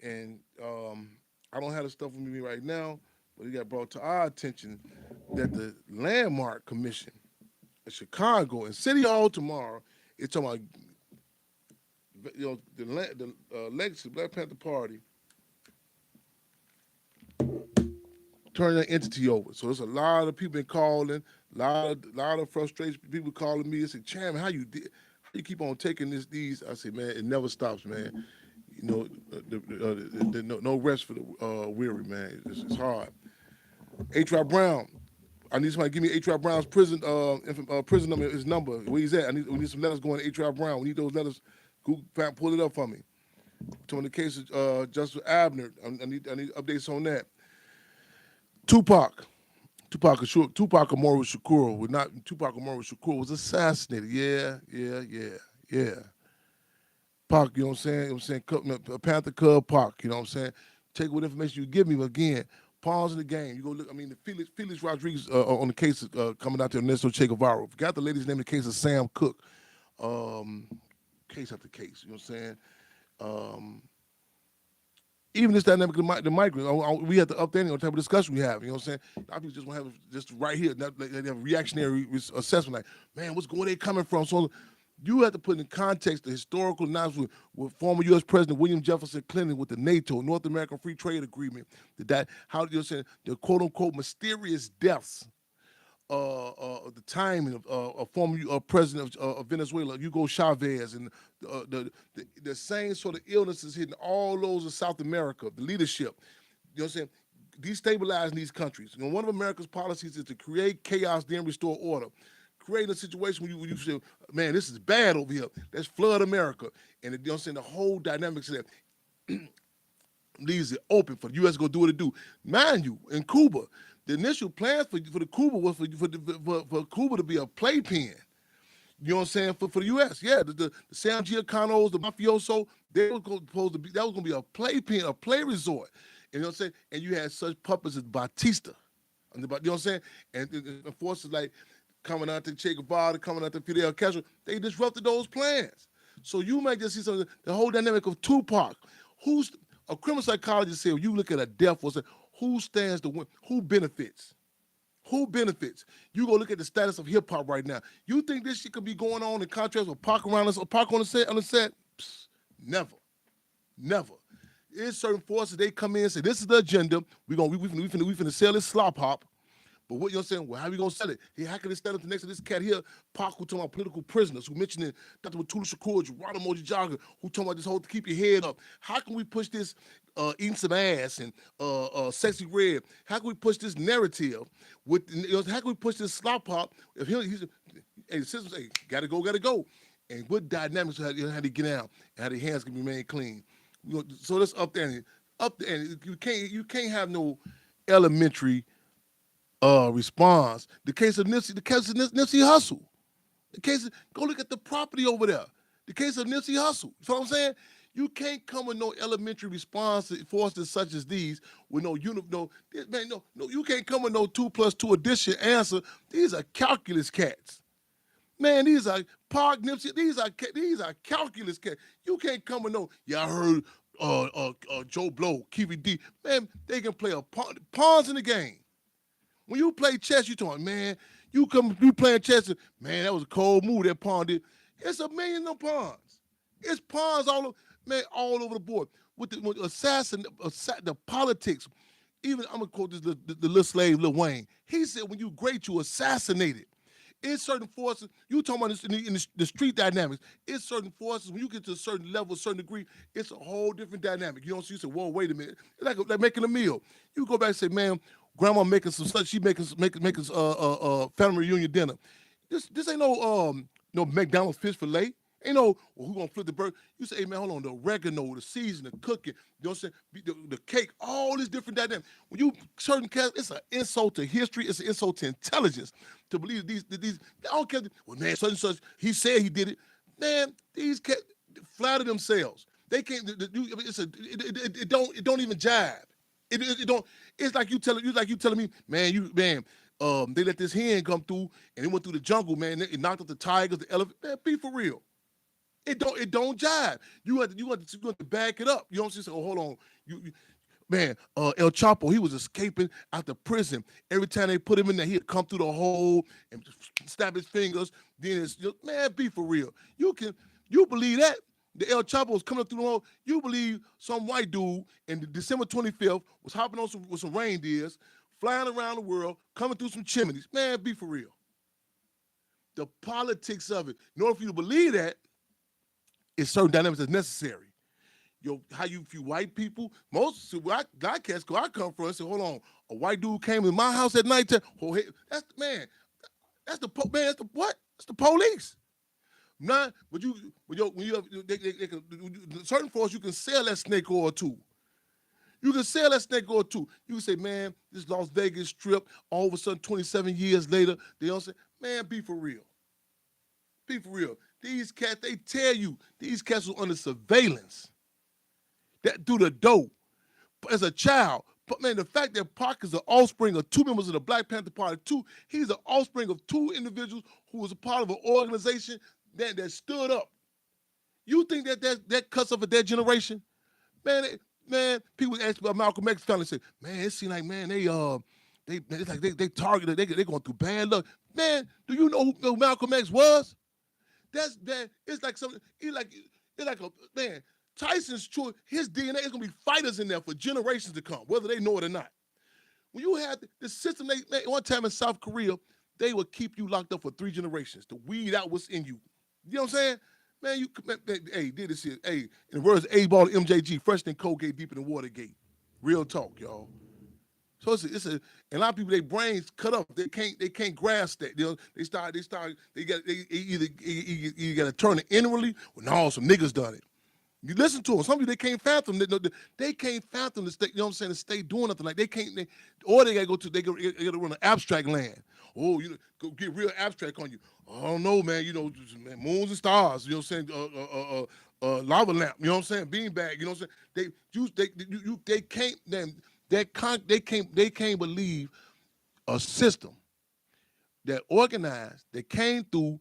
And I don't have the stuff with me right now, but it got brought to our attention that the Landmark Commission of Chicago and City Hall tomorrow is talking about the legacy of the Black Panther Party turning that entity over. So there's a lot of people been calling, lot of frustration. People calling me and say, "Chairman, how you keep on taking these?" I say, "Man, it never stops, man. No rest for the weary, man. It's hard." H.R. Brown, I need somebody to give me H.R. Brown's prison number, his number, where he's at. We need some letters going to H.R. Brown. We need those letters. Pull it up for me. On the case of Justice Abner, I need updates on that. Tupac Amaru Shakur was assassinated. Yeah. Pac, you know what I'm saying? Panther Cub Pac, you know what I'm saying? Take what information you give me, but again, Pawns in the game. You go look. I mean, the Felix Rodriguez on the case coming out there, Ernesto Che Guevara. Forgot the lady's name. The case of Sam Cooke. Case after case. You know what I'm saying? Even this dynamic of the migrants, we have to update on type of discussion we have. You know what I'm saying? A lot of people just want to have just right here. They have a reactionary assessment, like, man, where they coming from? So you have to put in context the historical knowledge with former U.S. President William Jefferson Clinton with the NATO, North American Free Trade Agreement, how you're saying the quote unquote mysterious deaths, the timing of former president of Venezuela, Hugo Chavez, and the same sort of illnesses hitting all those of South America, the leadership. You know what I'm saying? Destabilizing these countries. You know, one of America's policies is to create chaos, then restore order. Create a situation where you say, man, this is bad over here. Let's flood America. And you know what I'm saying? The whole dynamics of that leaves it open for the U.S. to go do what it do. Mind you, in Cuba, the initial plans for the Cuba was for Cuba to be a playpen. You know what I'm saying? For the U.S. Yeah, the San Giaconos, the mafioso, they were supposed to be, that was going to be a playpen, a play resort. You know what I'm saying? And you had such puppets as Batista. You know what I'm saying? And forces like coming out to Che Guevara, coming out to Fidel Castro, they disrupted those plans. So you might just see something, the whole dynamic of Tupac. Who's a criminal psychologist said, you look at a death or say, who stands to win? Who benefits? Who benefits? You go look at the status of hip hop right now. You think this shit could be going on in contrast with Pac around us or Pac on the set? Psst, never. There's certain forces, they come in and say, this is the agenda. We finna sell this slop hop. But what you're saying, well, how are we going to sell it? Hey, how can it stand up next to this cat here, Pac, who talking about political prisoners, who mentioned Dr. Watula Shakur, Gerardo Mojijaga, who talking about this whole, keep your head up. How can we push this eating some ass and sexy red? How can we push this narrative? How can we push this slop hop? If he's the system say, gotta go. And what dynamics how they get out and how their hands can remain clean. So let's up there. You can't have no elementary response. The case of Nipsey Hussle. Go look at the property over there. The case of Nipsey Hussle. You know what I'm saying? You can't come with no elementary response to forces such as these with you can't come with no 2 + 2 addition answer. These are calculus cats. Man, these are Park Nipsey, these are calculus cats. You can't come with no, I heard Joe Blow, Kiwi D. Man, they can play pawns in the game. When you play chess, you talking, man, you playing chess, man, that was a cold move that pawn did. It's a million of pawns. It's pawns all over the board. With the politics, even I'm gonna quote this the little slave Lil Wayne. He said, when you great, you assassinated. It's certain forces, you talking about this in the street dynamics, it's certain forces, when you get to a certain level, a certain degree, it's a whole different dynamic. You know, so you say, whoa, wait a minute. It's like making a meal. You go back and say, man, grandma making some stuff, she making family reunion dinner. This ain't no McDonald's fish fillet. Ain't no, who gonna flip the burger? You say, hey man, hold on, the oregano, the seasoning, the cooking, you know what I'm saying? The cake, all this different dynamics. When you certain cats, it's an insult to history, it's an insult to intelligence to believe these. I don't care. Well, man, such and such, he said he did it. Man, these cats flatter themselves. They can't. It don't even jive. It don't. It's like you telling me, man, they let this hen come through and it went through the jungle, man. It knocked out the tigers, the elephant. Man, be for real. It don't jive. You have to back it up. You know what I'm saying? So, hold on. Man, El Chapo, he was escaping out the prison. Every time they put him in there, he'd come through the hole and stab his fingers. Then man, be for real. You believe that? The El Chapo was coming through the hole. You believe some white dude in December 25th was hopping on with some reindeers, flying around the world, coming through some chimneys. Man, be for real. The politics of it. In order for you to believe that, it's certain dynamics that's necessary. How you view white people, most black cats I come from and say, hold on, a white dude came to my house at night. Oh, hey, that's the police. Not, but certain folks, you can sell that snake oil too. You can sell that snake oil too. You can say, man, this Las Vegas strip, all of a sudden 27 years later, they don't say, man, be for real. Be for real. These cats, they tell you, these cats were under surveillance. That through the door. As a child, man, the fact that Pac is the offspring of two members of the Black Panther Party, he's the offspring of two individuals who was a part of an organization that stood up. You think that cuts off of that generation? Man, people ask about Malcolm X family say, man, it seems like, man, they targeted, they going through bad luck. Man, do you know who Malcolm X was? It's like something, it's like a, man, Tyson's true, his DNA is gonna be fighters in there for generations to come, whether they know it or not. When you have the system, one time in South Korea, they would keep you locked up for 3 generations to weed out what's in you. You know what I'm saying? Man, hey, did this shit. Hey, in the words of A-Ball and MJG, fresh than Colgate, deeper than Watergate. Real talk, y'all. So and a lot of people, their brains cut up. They can't grasp that. You know, you gotta turn it inwardly. Well, no, some niggas done it. You listen to them. Some people, they can't fathom. They can't fathom the state, you know what I'm saying, the state doing nothing. Like they can't, or they gotta run an abstract land. Oh, go get real abstract on you. I don't know, man, moons and stars, you know what I'm saying, lava lamp, you know what I'm saying, beanbag, you know what I'm saying. They can't believe a system that organized, that came through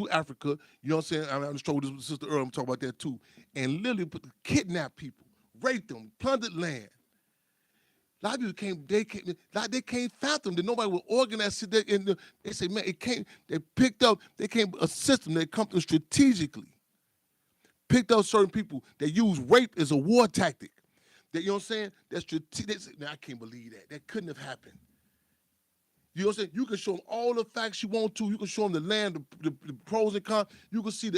Africa, you know what I'm saying? I'm just talking with Sister Earl, I'm talking about that too, and literally kidnap people, rape them, plundered land. A lot of people they can't fathom that nobody will organize it. They say, man, they came a system that come through strategically, picked up certain people that use rape as a war tactic. That, you know what I'm saying? That's strategic. Man, I can't believe that. That couldn't have happened. You know what I'm saying? You can show them all the facts you want to. You can show them the land, the pros and cons. You can see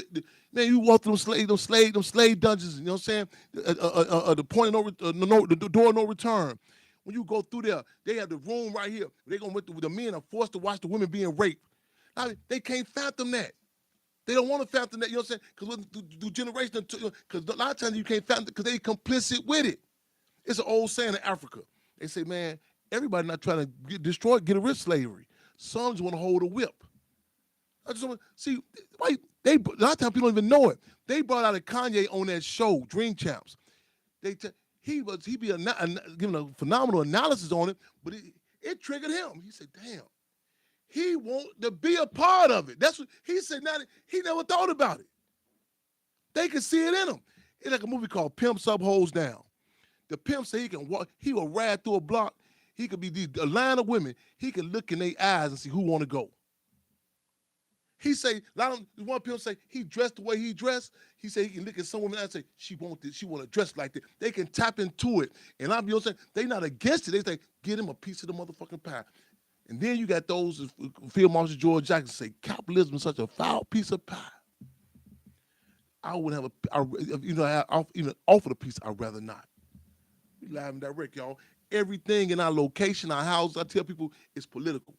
man, you walk through them slave dungeons, you know what I'm saying? The point of the door of no return. When you go through there, they have the room right here. They're going with the men are forced to watch the women being raped. Now, they can't fathom that. They don't want to fathom that, you know what I'm saying? Because through generations, because a lot of times you can't fathom it because they complicit with it. It's an old saying in Africa. They say, man, everybody not trying to get rid of slavery. Some just want to hold a whip. I just want to see, a lot of times people don't even know it. They brought out a Kanye on that show, Dream Champs. He be giving a phenomenal analysis on it, but it triggered him. He said, damn, he want to be a part of it. That's what he said. He never thought about it. They can see it in him. It's like a movie called Pimps Up, Hoes Down. The pimp say he can walk, he will ride through a block. He could be a line of women. He can look in their eyes and see who want to go. He say, one pimp say he dressed the way he dressed. He say he can look at some woman and say, she want to dress like that. They can tap into it. And I'm saying, they not against it. They say, get him a piece of the motherfucking pie. And then you got those, Field Marshal George Jackson say, capitalism is such a foul piece of pie. I wouldn't have even offer the piece, I'd rather not. We live and direct, y'all. Everything in our location, our houses, I tell people, is political.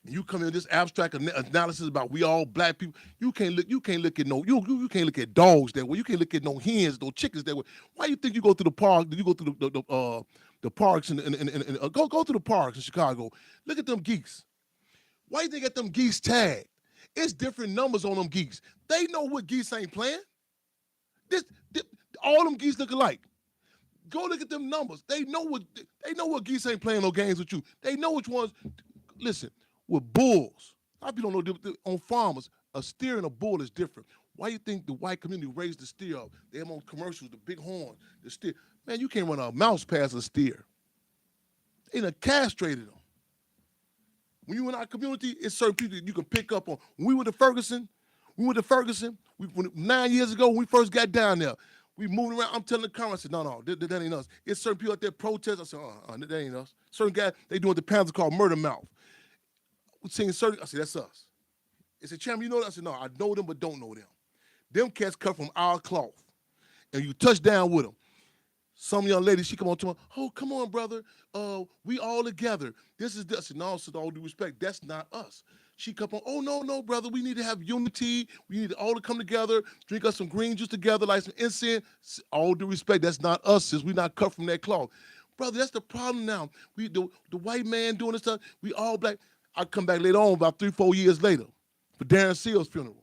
And you come in with this abstract analysis about we all black people. You can't look at dogs that way. You can't look at no hens, no chickens that way. Why you think you go to the park? You go to the parks and go to the parks in Chicago. Look at them geese. Why you think got them geese tagged? It's different numbers on them geese. They know what geese ain't playing. All them geese look alike. Go look at them numbers. They know what geese ain't playing no games with you. They know which ones. Listen, with bulls, a lot of people don't know on farmers, a steer and a bull is different. Why you think the white community raised the steer up? They have on commercials, the big horn, the steer. Man, you can't run a mouse past a steer. They done castrated them. When you in our community, it's certain people that you can pick up on. When we went to Ferguson, 9 years ago when we first got down there, we moving around. I'm telling the camera, I said, no, that ain't us. It's certain people out there protest. I said, that ain't us. Certain guys, they doing the Panther called Murder Mouth. We singing certain, I said, that's us. They said, Chairman, you know that? I said, no, I know them but don't know them. Them cats cut from our cloth. And you touch down with them. Some young lady, she come on to me, oh, come on, brother. We all together. This is this. I said, no, with all due respect, that's not us. She come on, oh, no, brother. We need to have unity. We need all to come together, drink us some green juice together, like some incense. All due respect, that's not us, sis. We not cut from that cloth. Brother, that's the problem now. The white man doing this stuff, we all black. I come back later on, about 3-4 years later, for Darren Seal's funeral.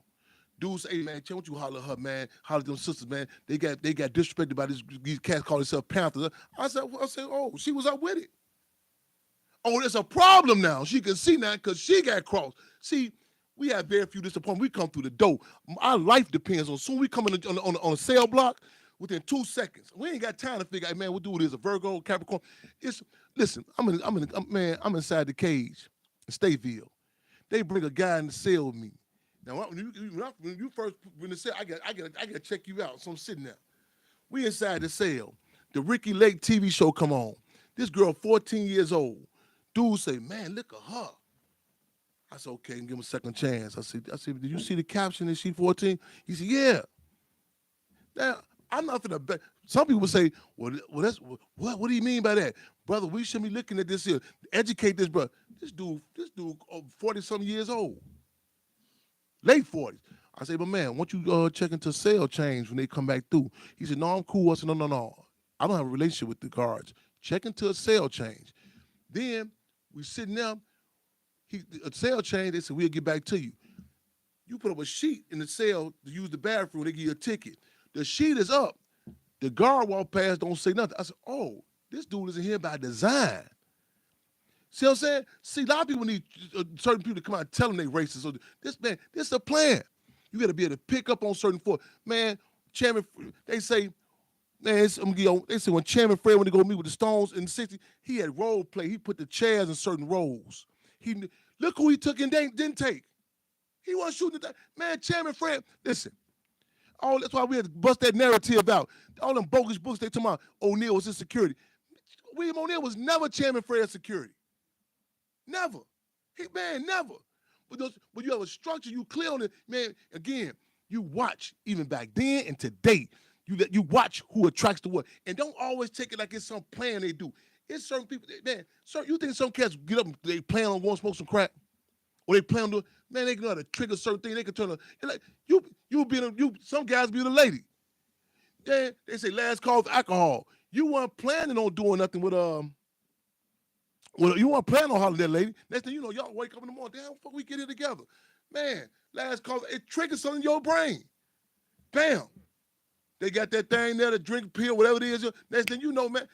Dudes say, hey man, why don't you holler at her, man? Holler at them sisters, man. They got disrespected by these cats calling themselves Panthers. I said, oh, she was up with it. Oh, there's a problem now. She can see now because she got crossed. See, we have very few disappointments. We come through the door. Our life depends on soon we come on a sale block within 2 seconds. We ain't got time to figure out, man, what dude is a Virgo, Capricorn. Listen, I'm inside the cage in Stateville. They bring a guy in the cell with me. Now, when you first in the cell, I got to check you out. So I'm sitting there. We inside the cell. The Ricky Lake TV show come on. This girl, 14 years old. Dude say, man, look at her. I said, okay, give him a second chance. I said, did you see the caption that she 14? He said, yeah. Now, I'm not finna bet. Some people say, well, that's what do you mean by that? Brother, we shouldn't be looking at this here. Educate this brother. This dude, 40-something years old. Late 40s. I say, but man, why don't you check into sale change when they come back through? He said, no, I'm cool. I said, no. I don't have a relationship with the guards. Check into a sale change. Then we sitting there, a sale change, they said, we'll get back to you. You put up a sheet in the cell to use the bathroom, they give you a ticket. The sheet is up. The guard walk past, don't say nothing. I said, oh, this dude isn't here by design. See what I'm saying? See, a lot of people need certain people to come out and tell them they racist. So this is a plan. You got to be able to pick up on certain force. Man, Chairman, they say, man, they say when Chairman Fred went to go meet with the Stones in the 60s, he had role play. He put the chairs in certain roles. Look who he took and didn't take. He wasn't shooting at that. Man, Chairman Fred, listen. That's why we had to bust that narrative out. All them bogus books they talking about O'Neal was in security. William O'Neal was never Chairman Fred's security. Never. Never. But you have a structure, you clear on it. Man, again, you watch even back then and today. You watch who attracts the what. And don't always take it like it's some plan they do. It's certain people, man, you think some cats get up and they plan on going to smoke some crack? Or they plan on doing, man, they know how to trigger certain things. They can turn like some guys be the lady. Yeah, they say last call for alcohol. You weren't planning on doing nothing with you weren't planning on hollering that lady. Next thing you know, y'all wake up in the morning. Damn, how the fuck we get here together? Man, last call, it triggers something in your brain. Bam. They got that thing there, the drink pill, whatever it is. Next thing you know, man,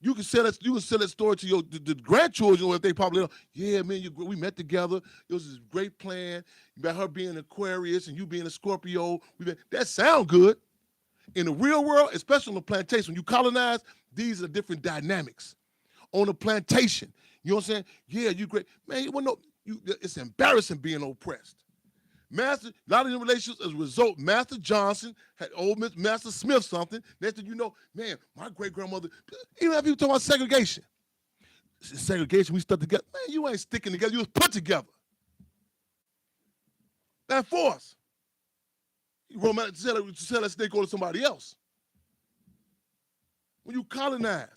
you can sell that story to the grandchildren if they probably know. Yeah, man, we met together. It was this great plan. About her being an Aquarius and you being a Scorpio. That sound good. In the real world, especially on the plantation, when you colonize, these are different dynamics. On the plantation, you know what I'm saying? Yeah, you great. Man, it's embarrassing being oppressed. A lot of the relationships as a result, Master Johnson had old Master Smith something. Next thing you know, man, my great-grandmother, even if people talk about segregation. Segregation, we stuck together. Man, you ain't sticking together. You was put together. That force. You romantic sell that snake over to somebody else. When you colonize,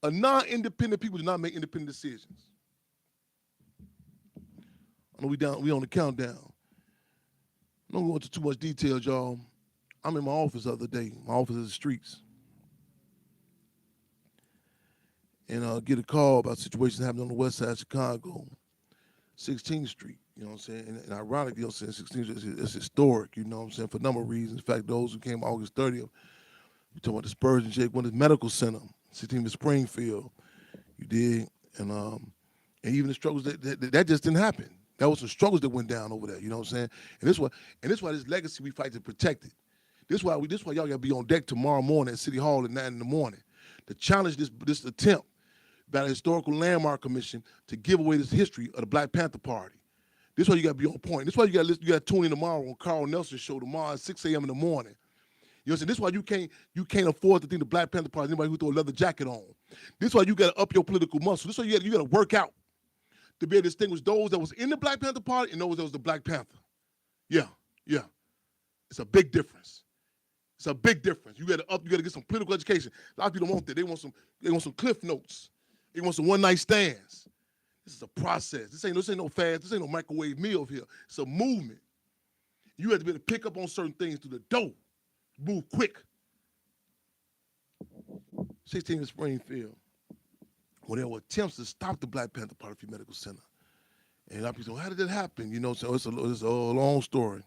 a non-independent people do not make independent decisions. I know we on the countdown. I don't go into too much detail, y'all. I'm in my office the other day. My office is the streets. And get a call about situations happening on the west side of Chicago, 16th Street, you know what I'm saying? And ironically, you know what I'm saying, 16th Street is historic, you know what I'm saying, for a number of reasons. In fact, those who came August 30th, you talking about the Spurs and Jake went to the medical center, 16th in Springfield, you did, and even the struggles that just didn't happen. That was some struggles that went down over there, you know what I'm saying? And this why this legacy we fight to protect it. This why y'all gotta be on deck tomorrow morning at City Hall at 9 in the morning to challenge this attempt by the Historical Landmark Commission to give away this history of the Black Panther Party. This is why you gotta be on point. This is why you gotta tune in tomorrow on Carl Nelson's show tomorrow at 6 a.m. in the morning. You know what I'm saying? This is why you can't afford to think the Black Panther Party is anybody who throw a leather jacket on. This is why you gotta up your political muscle. This is why you gotta work out to be able to distinguish those that was in the Black Panther Party and those that was the Black Panther. Yeah. It's a big difference. It's a big difference. You gotta get some political education. A lot of people don't want that. They want some cliff notes. They want some one-night stands. This is a process. This ain't no fast. This ain't no microwave meal here. It's a movement. You have to be able to pick up on certain things through the door. Move quick. 16 in Springfield. Well, there were attempts to stop the Black Panther Party Medical Center. And a lot of people say, well, how did that happen? You know, so it's a long story.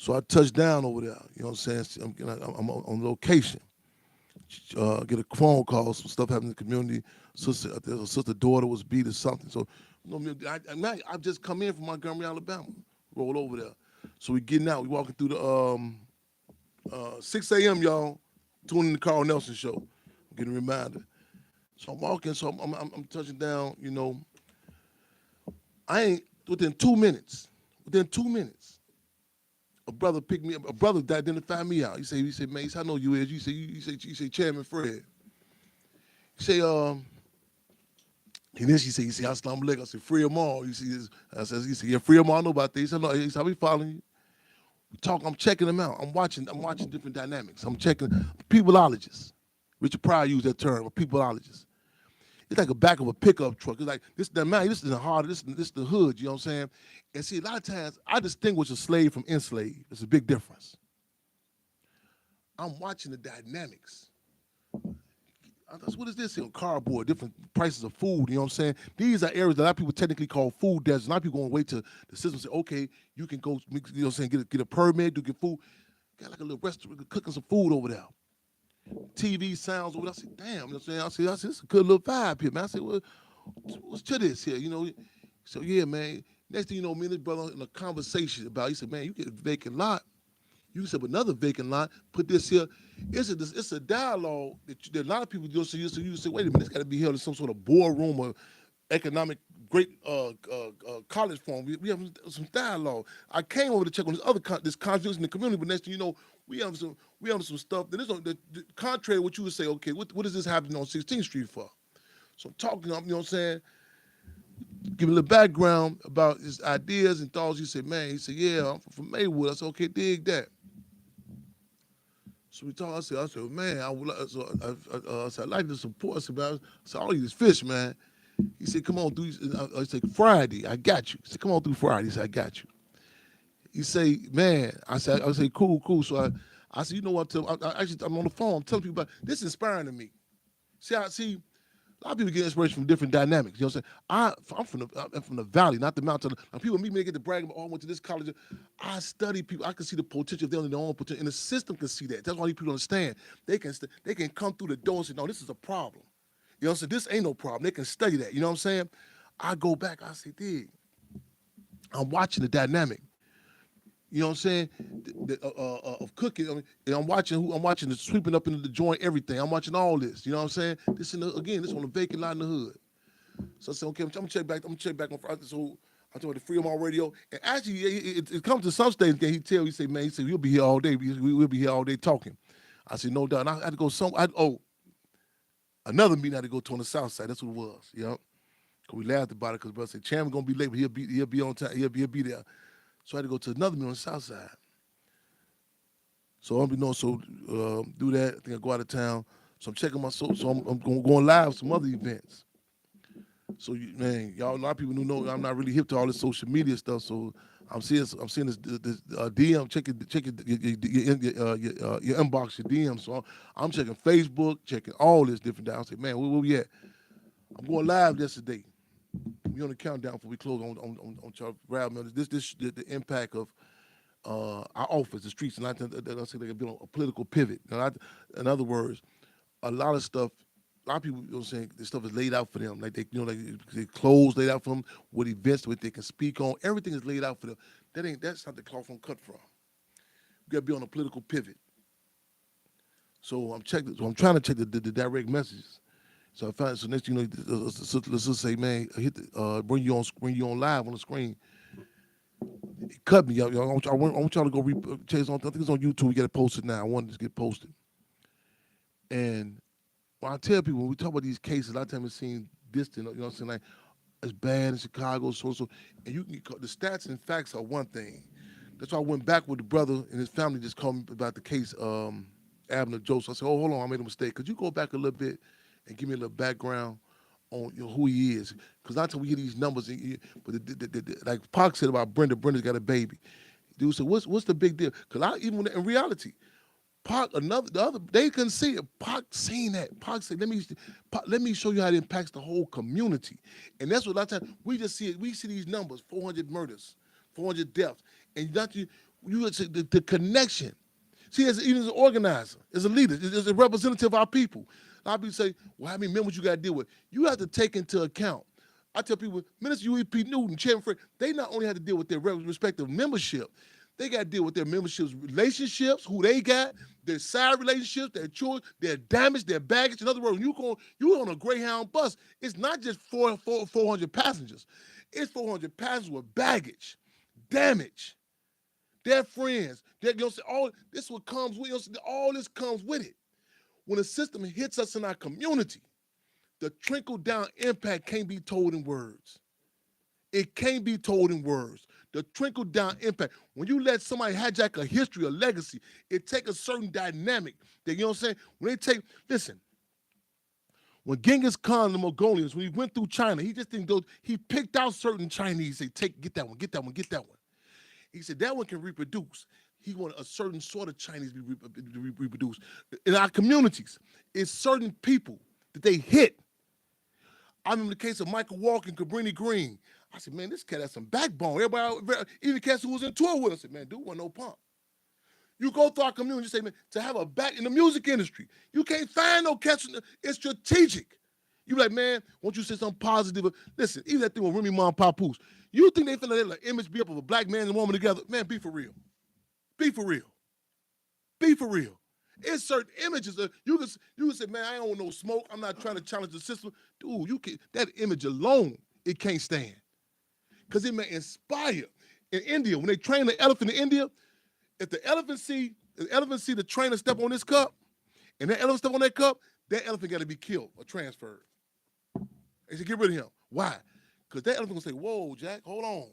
So I touched down over there. You know what I'm saying? I'm on location. Get a phone call, some stuff happened in the community. Sister daughter was beat or something. So, you know, I've just come in from Montgomery, Alabama, roll over there. So we getting out. We walking through the 6 a.m. Y'all, tuning the Carl Nelson show. I'm getting a reminder. So I'm walking. So I'm touching down. You know, I ain't within 2 minutes. Within 2 minutes. A brother picked me up. A brother that identified me out. He said, man, I know you is. You say, Chairman Fred. He say, and then she said, Assalamu alaikum. I said, free them all. He said, yeah, free them all. I know about this. He said, no, he said, I be following you. We talk, I'm checking them out. I'm watching different dynamics. I'm checking peopleologists. Richard Pryor used that term, a peopleologist. It's like a back of a pickup truck. It's like, this is the heart, this is the hood, you know what I'm saying? And see, a lot of times, I distinguish a slave from enslaved. It's a big difference. I'm watching the dynamics. What is this here? Cardboard, different prices of food, you know what I'm saying? These are areas that a lot of people technically call food deserts. A lot of people going to wait till the system say, okay, you can go, you know what I'm saying, get a permit, do get food. Got like a little restaurant cooking some food over there. TV sounds over there. I said, damn, you know what I'm saying? I said, it's a good little vibe here, man. I said, well, what's to this here, you know? So, yeah, man. Next thing you know, me and this brother in a conversation about, he said, man, you get a vacant lot. You set up another vacant lot, put this here. It's a dialogue that a lot of people do. So you say, wait a minute, it's got to be held in some sort of boardroom or economic great college forum. We have some dialogue. I came over to check on this contribution in the community, but next thing you know, we have some stuff that contrary to what you would say. Okay, what is this happening on 16th Street for? So I'm talking, you know what I'm saying? Give a little background about his ideas and thoughts. He said, man, yeah, I'm from Maywood. I said, okay, dig that. So we talked. I said, man, I said, I'd like to support. I said, all you is fish, man. He said, come on through. I said, Friday, I got you. He said, come on through Friday. He said, I got you. He said, man, I said, cool. So I said, you know what? I'm on the phone. I'm telling people about this. Inspiring to me. See, a lot of people get inspiration from different dynamics. You know what I'm saying? I'm from the valley, not the mountain. Like people meet me, they get to brag about, oh, I went to this college. I study people. I can see the potential of their own potential, and the system can see that. That's why people understand. They can come through the door and say, no, this is a problem. You know what I'm saying? This ain't no problem. They can study that. You know what I'm saying? I go back. I say, dig. I'm watching the dynamic. You know what I'm saying? Of cooking. I mean, and I'm watching the sweeping up into the joint, everything. I'm watching all this. You know what I'm saying? This on a vacant lot in the hood. So I said, okay, I'm gonna check back on Friday. So I told the Freedom on radio. And actually, it comes to some stage. He say, man, we'll be here all day. We'll be here all day talking. I said, no doubt. And I had to go another meeting I had to go to on the south side. That's what it was. You know? Cause we laughed about it because brother said, Chairman gonna be late, but he'll be on time. He'll be there. So I had to go to another meeting on the south side. So do that. I think I go out of town. So I'm checking my so I'm going live with some other events. So man, y'all, a lot of people who know I'm not really hip to all this social media stuff. So I'm seeing this DM, checking your inbox, your DM. So I'm checking Facebook, checking all this different down. I say, man, where we at? I'm going live yesterday. We on the countdown before we close on Charles Rab. This the impact of our office, the streets, and I say they can build a political pivot. In other words, a lot of people, you know what I'm saying, this stuff is laid out for them. Like they clothes laid out for them, what events what they can speak on. Everything is laid out for them. That's not the cloth I'm cut from. We gotta be on a political pivot. So I'm trying to check the direct messages. So I find next thing you know, let's just say, man, bring you on live on the screen. It cut me, y'all. I want y'all to go chase on. I think it's on YouTube. We get it posted now. I want it to get posted. And when I tell people, when we talk about these cases, a lot of times it seems distant. You know what I'm saying? Like it's bad in Chicago, so. And the stats and facts are one thing. That's why I went back with the brother and his family just called me about the case, Abner Joseph. I said, oh, hold on, I made a mistake. Could you go back a little bit and give me a little background on who he is? Because not until we hear these numbers, but like Pac said about Brenda's got a baby. Dude said, what's the big deal? Because even in reality, Pac, they couldn't see it. Pac seen that. Pac said, let me show you how it impacts the whole community. And that's what a lot of times we just see it. We see these numbers, 400 murders, 400 deaths. And The connection. See, even as an organizer, as a leader, as a representative of our people, a lot of people say, well, how many members you got to deal with? You have to take into account. I tell people, Minister UEP Newton, Chairman Fred, they not only have to deal with their respective membership, they got to deal with their membership's relationships, who they got, their side relationships, their children, their damage, their baggage. In other words, when you on a Greyhound bus, it's not just 400 passengers. It's 400 passengers with baggage, damage, their friends. All this what comes with all this comes with it. When a system hits us in our community, the trickle-down impact can't be told in words. It can't be told in words. The trickle-down impact. When you let somebody hijack a history, a legacy, it takes a certain dynamic. That, you know what I'm saying? Listen, when Genghis Khan, the Mongolians, when he went through China, he just didn't go, he picked out certain Chinese, say, get that one, get that one, get that one. He said, that one can reproduce. He wanted a certain sort of Chinese to be reproduced. In our communities, it's certain people that they hit. I remember the case of Michael Walker and Cabrini Green. I said, man, this cat has some backbone. Everybody, even the cats who was in tour with us, I said, man, dude, wasn't no pump. You go through our community, you say, man, to have a back in the music industry, you can't find no cats. It's strategic. You like, man, won't you say something positive? Listen, even that thing with Remy Ma and Papoose, you think they feel like an image be up of a black man and woman together? Man, be for real. Be for real. Be for real. It's certain images that you can say, man, I don't want no smoke. I'm not trying to challenge the system. Dude, that image alone, it can't stand. Because it may inspire. In India, when they train the elephant in India, if the elephant see the trainer step on this cup, and that elephant step on that cup, that elephant got to be killed or transferred. They said, get rid of him. Why? Because that elephant gonna say, whoa, Jack, hold on.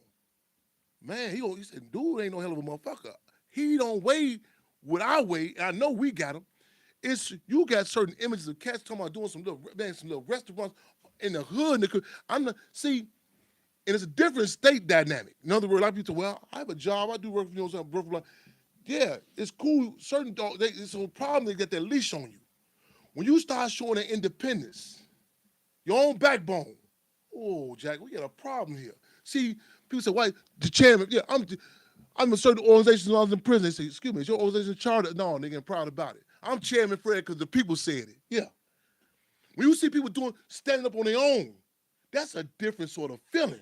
Man, he said, dude ain't no hell of a motherfucker. He don't weigh what I weigh, and I know we got him. You got certain images of cats talking about doing some little restaurants in the hood. And it's a different state dynamic. In other words, a lot of people say, well, I have a job, I do work, Brooklyn. Yeah, it's cool. Certain dogs, it's a problem they get that leash on you. When you start showing that independence, your own backbone, oh, Jack, we got a problem here. See, people say, why, the chairman, yeah, I'm a certain organization when I was in prison. They say, excuse me, is your organization chartered? No, they get proud about it. I'm Chairman Fred because the people said it. Yeah. When you see people standing up on their own, that's a different sort of feeling,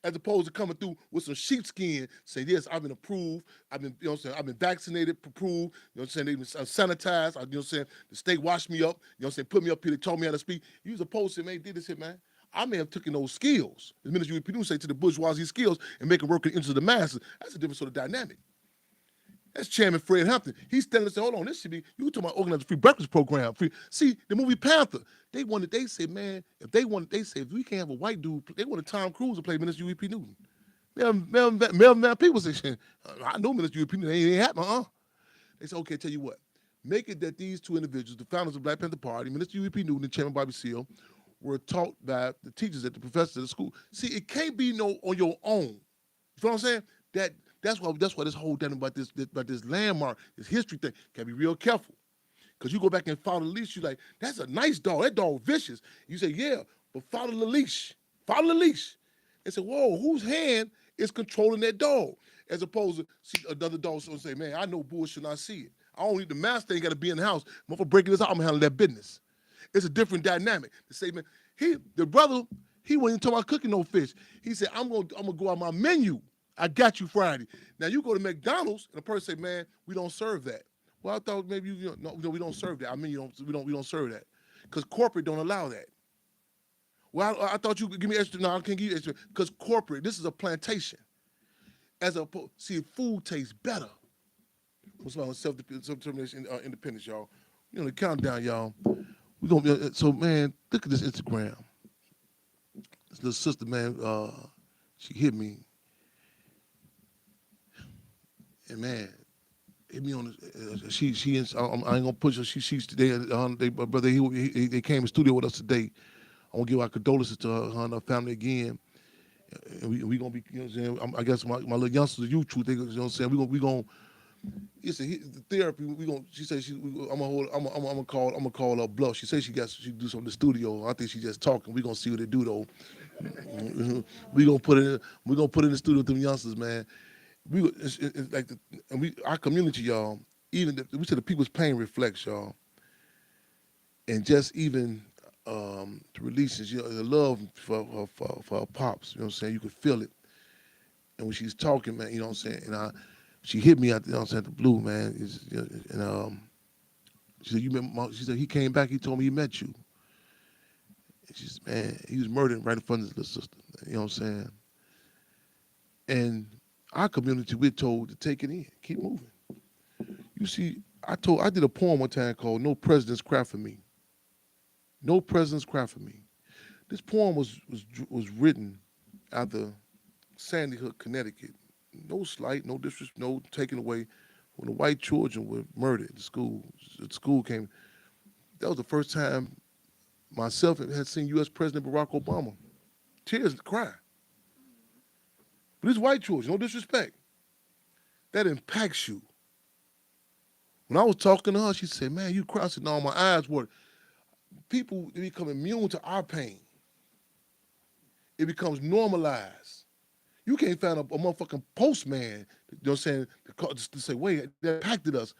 as opposed to coming through with some sheepskin, say, yes, I've been approved, I've been vaccinated, approved, they've been sanitized, the state washed me up, put me up here, they taught me how to speak. You was opposed to, man, did this here, man. I may have taken those skills, as Minister UEP say, to the bourgeoisie skills and make them work in the interest of the masses. That's a different sort of dynamic. That's Chairman Fred Hampton. He's telling us, hold on, this should be, you talking about organizing a free breakfast program. See, the movie Panther, they said, man, if we can't have a white dude, they wanted Tom Cruise to play Minister UEP Newton. Melvin Van People said, I know Minister UEP Newton, it ain't happening, They said, okay, tell you what, make it that these two individuals, the founders of the Black Panther Party, Minister UEP Newton and Chairman Bobby Seale, were taught by the teachers at the professors at the school. See, it can't be on your own. You know what I'm saying? That's why this whole thing about this landmark, this history thing, can be real careful. Because you go back and follow the leash, you're like, that's a nice dog. That dog vicious. You say, yeah, but follow the leash. Follow the leash. And say, whoa, whose hand is controlling that dog? As opposed to see another dog say, man, I know bullshit and I see it. I don't need the master ain't got to be in the house. Motherfucker breaking this out, I'm handling that business. It's a different dynamic. To say, man, the brother, he wasn't talking about cooking no fish. He said, I'm gonna go out my menu. I got you Friday. Now you go to McDonald's and the person say, man, we don't serve that. Well, I thought maybe no, we don't serve that. I mean, we don't serve that because corporate don't allow that. Well, I thought you could give me extra. No, I can't give you extra because corporate. This is a plantation. See, food tastes better. What's about self-determination, independence, y'all? The countdown, y'all. We gonna so man, look at this Instagram. This little sister, man, she hit me, and man, hit me on. I ain't gonna push her. She's today. My brother, they came in studio with us today. I want to give our condolences to her and her family again. And we gonna be, I guess my little youngsters, youth truth, they, we gonna. It's the therapy. She said I'm gonna call her bluff. She said she do something in the studio. I think she just talking. We gonna see what they do though. we gonna put it in the studio with them youngsters, man. it's like our community, y'all. We said the people's pain reflects, y'all, and just even the releases, the love for her pops. You know what I'm saying? You could feel it, and when she's talking, man, you know what I'm saying. And she hit me out, you know what I'm saying, the blue, man. And she said, she said he came back. He told me he met you. And she said, man, he was murdered right in front of his little sister. You know what I'm saying? And our community, we're told to take it in, keep moving. You see, I did a poem one time called "No President's Cry for Me." No President's Cry for Me. This poem was written after Sandy Hook, Connecticut. No slight, no disrespect, no taking away. When the white children were murdered at the school came. That was the first time myself had seen U.S. President Barack Obama. Tears, cry. But it's white children, no disrespect. That impacts you. When I was talking to her, she said, man, you cry. I said, no, my eyes were. People become immune to our pain. It becomes normalized. You can't find a motherfucking postman, you know what I'm saying, to say, wait, that impacted us.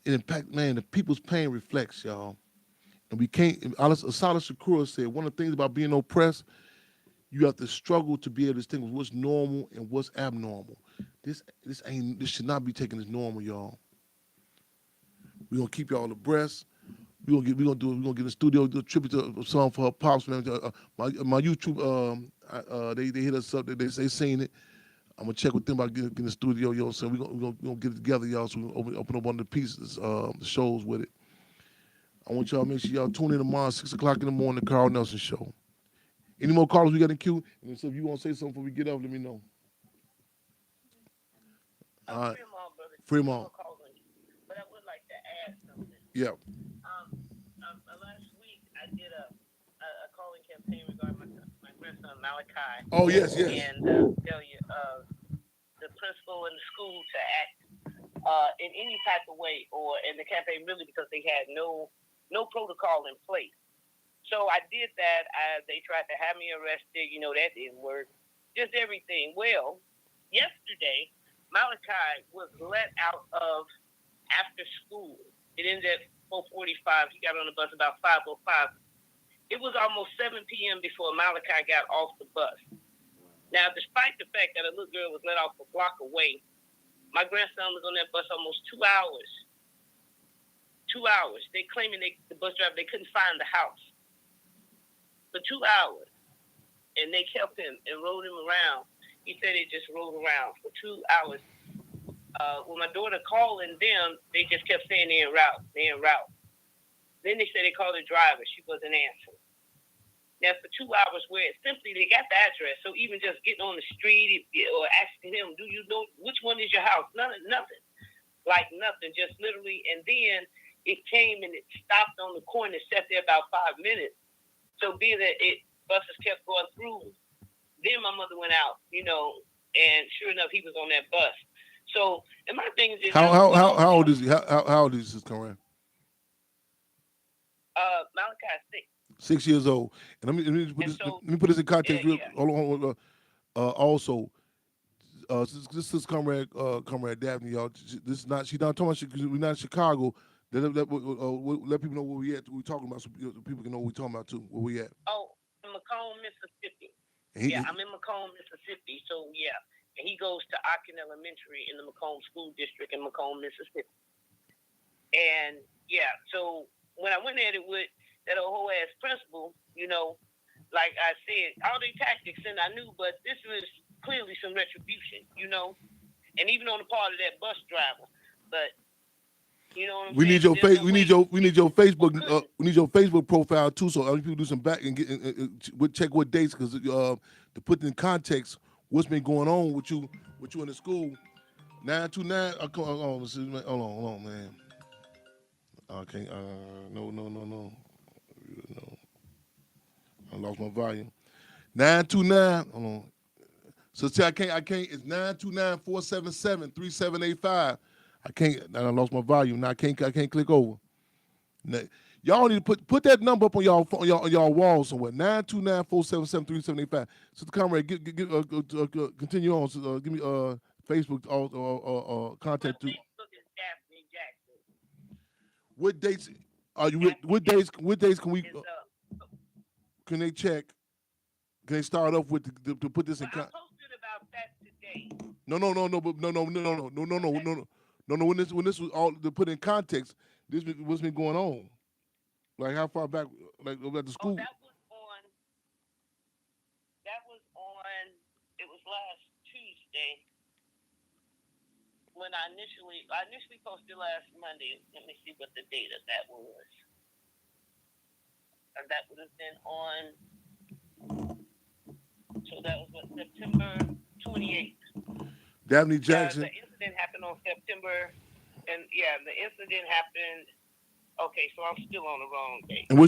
It impacted, man, the people's pain reflects, y'all. And we can't, Asada Shakur said, one of the things about being oppressed, you have to struggle to be able to distinguish what's normal and what's abnormal. This should not be taken as normal, y'all. We're gonna keep y'all abreast. We're gonna get in the studio, do a tribute to a song for her pops. Man. My YouTube, they hit us up. They seen it. I'm gonna check with them about getting in the studio, yo. So we're gonna get it together, y'all. So we gonna open up one of the pieces, the shows with it. I want y'all to make sure y'all tune in tomorrow, 6 o'clock in the morning, the Carl Nelson Show. Any more callers we got in queue? And so if you want to say something before we get up, let me know. All right. Fremont. But I would like to add something. Yeah. Last week I did a calling campaign regarding my grandson Malachi. Oh yes. And tell you the principal in the school to act in any type of way, or in the campaign really because they had no protocol in place. So I did that. They tried to have me arrested. You know, that didn't work. Just everything. Well, yesterday Malachi was let out of after school. It ended at 4:45. He got on the bus about 5:05. It was almost 7 p.m. before Malachi got off the bus. Now, despite the fact that a little girl was let off a block away, my grandson was on that bus almost 2 hours. 2 hours. They claiming the bus driver, they couldn't find the house for 2 hours. And they kept him and rode him around. He said they just rode around for 2 hours. When my daughter called them, they just kept saying they're en route. Then they said they called the driver. She wasn't answering. Now, for 2 hours, where simply they got the address. So even just getting on the street or asking him, do you know which one is your house? Nothing. Like nothing, just literally. And then it came and it stopped on the corner and sat there about 5 minutes. So being that buses kept going through, then my mother went out, and sure enough, he was on that bus. So, and my thing is, how old is he? How old is this Conrad? Malachi 6 years old. And let me put this in context. Yeah. Hold on. Also, this is Comrade Daphne, y'all. This is not. She's not talking about. We're not in Chicago. Let people know where we at. We're talking about, so people can know what we're talking about too. Where we at? Oh, in Macomb, Mississippi. I'm in Macomb, Mississippi. So yeah. And he goes to Ockin Elementary in the Macomb School District in Macomb, Mississippi. And yeah, so when I went at it with that old whole ass principal, like I said, all the tactics, and I knew, but this was clearly some retribution, and even on the part of that bus driver. But we need your Facebook. We need your Facebook profile too, so other people do some back and check what dates, because to put in context what's been going on with you in the school. 929. Hold on, man. I can't. No. I lost my volume. 929. Hold on. So see, I can't. It's 929-477-3785. I can't. I lost my volume. Now I can't click over. Now, y'all need to put that number up on y'all wall somewhere. 929-477-3785. So, Comrade, continue on. So, give me Facebook or contact My to. Facebook is Daphne Jackson. What dates are you with? What days can we can they check? Can they start off with to put this in? I posted about that today. No. When this was all to put in context, this was what's been going on. Like how far back? Like at the school. Oh, that was on. It was last Tuesday when I initially posted last Monday. Let me see what the date of that was. And that would have been on. So that was what, September 28th. Daphne Jackson. The incident happened on September, and the incident happened. Okay, so I'm still on the wrong date. And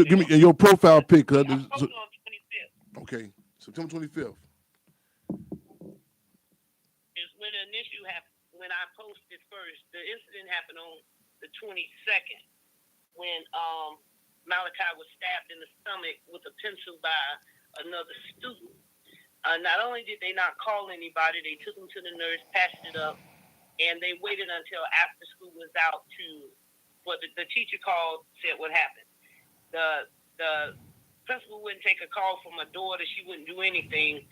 give me your profile pic. I posted on 25th. Okay, September 25th. Is when an issue happened. When I posted first, the incident happened on the 22nd when Malachi was stabbed in the stomach with a pencil by another student. Not only did they not call anybody, they took him to the nurse, patched it up, and they waited until after school was out the teacher called, said what happened. The principal wouldn't take a call from a daughter. She wouldn't do anything.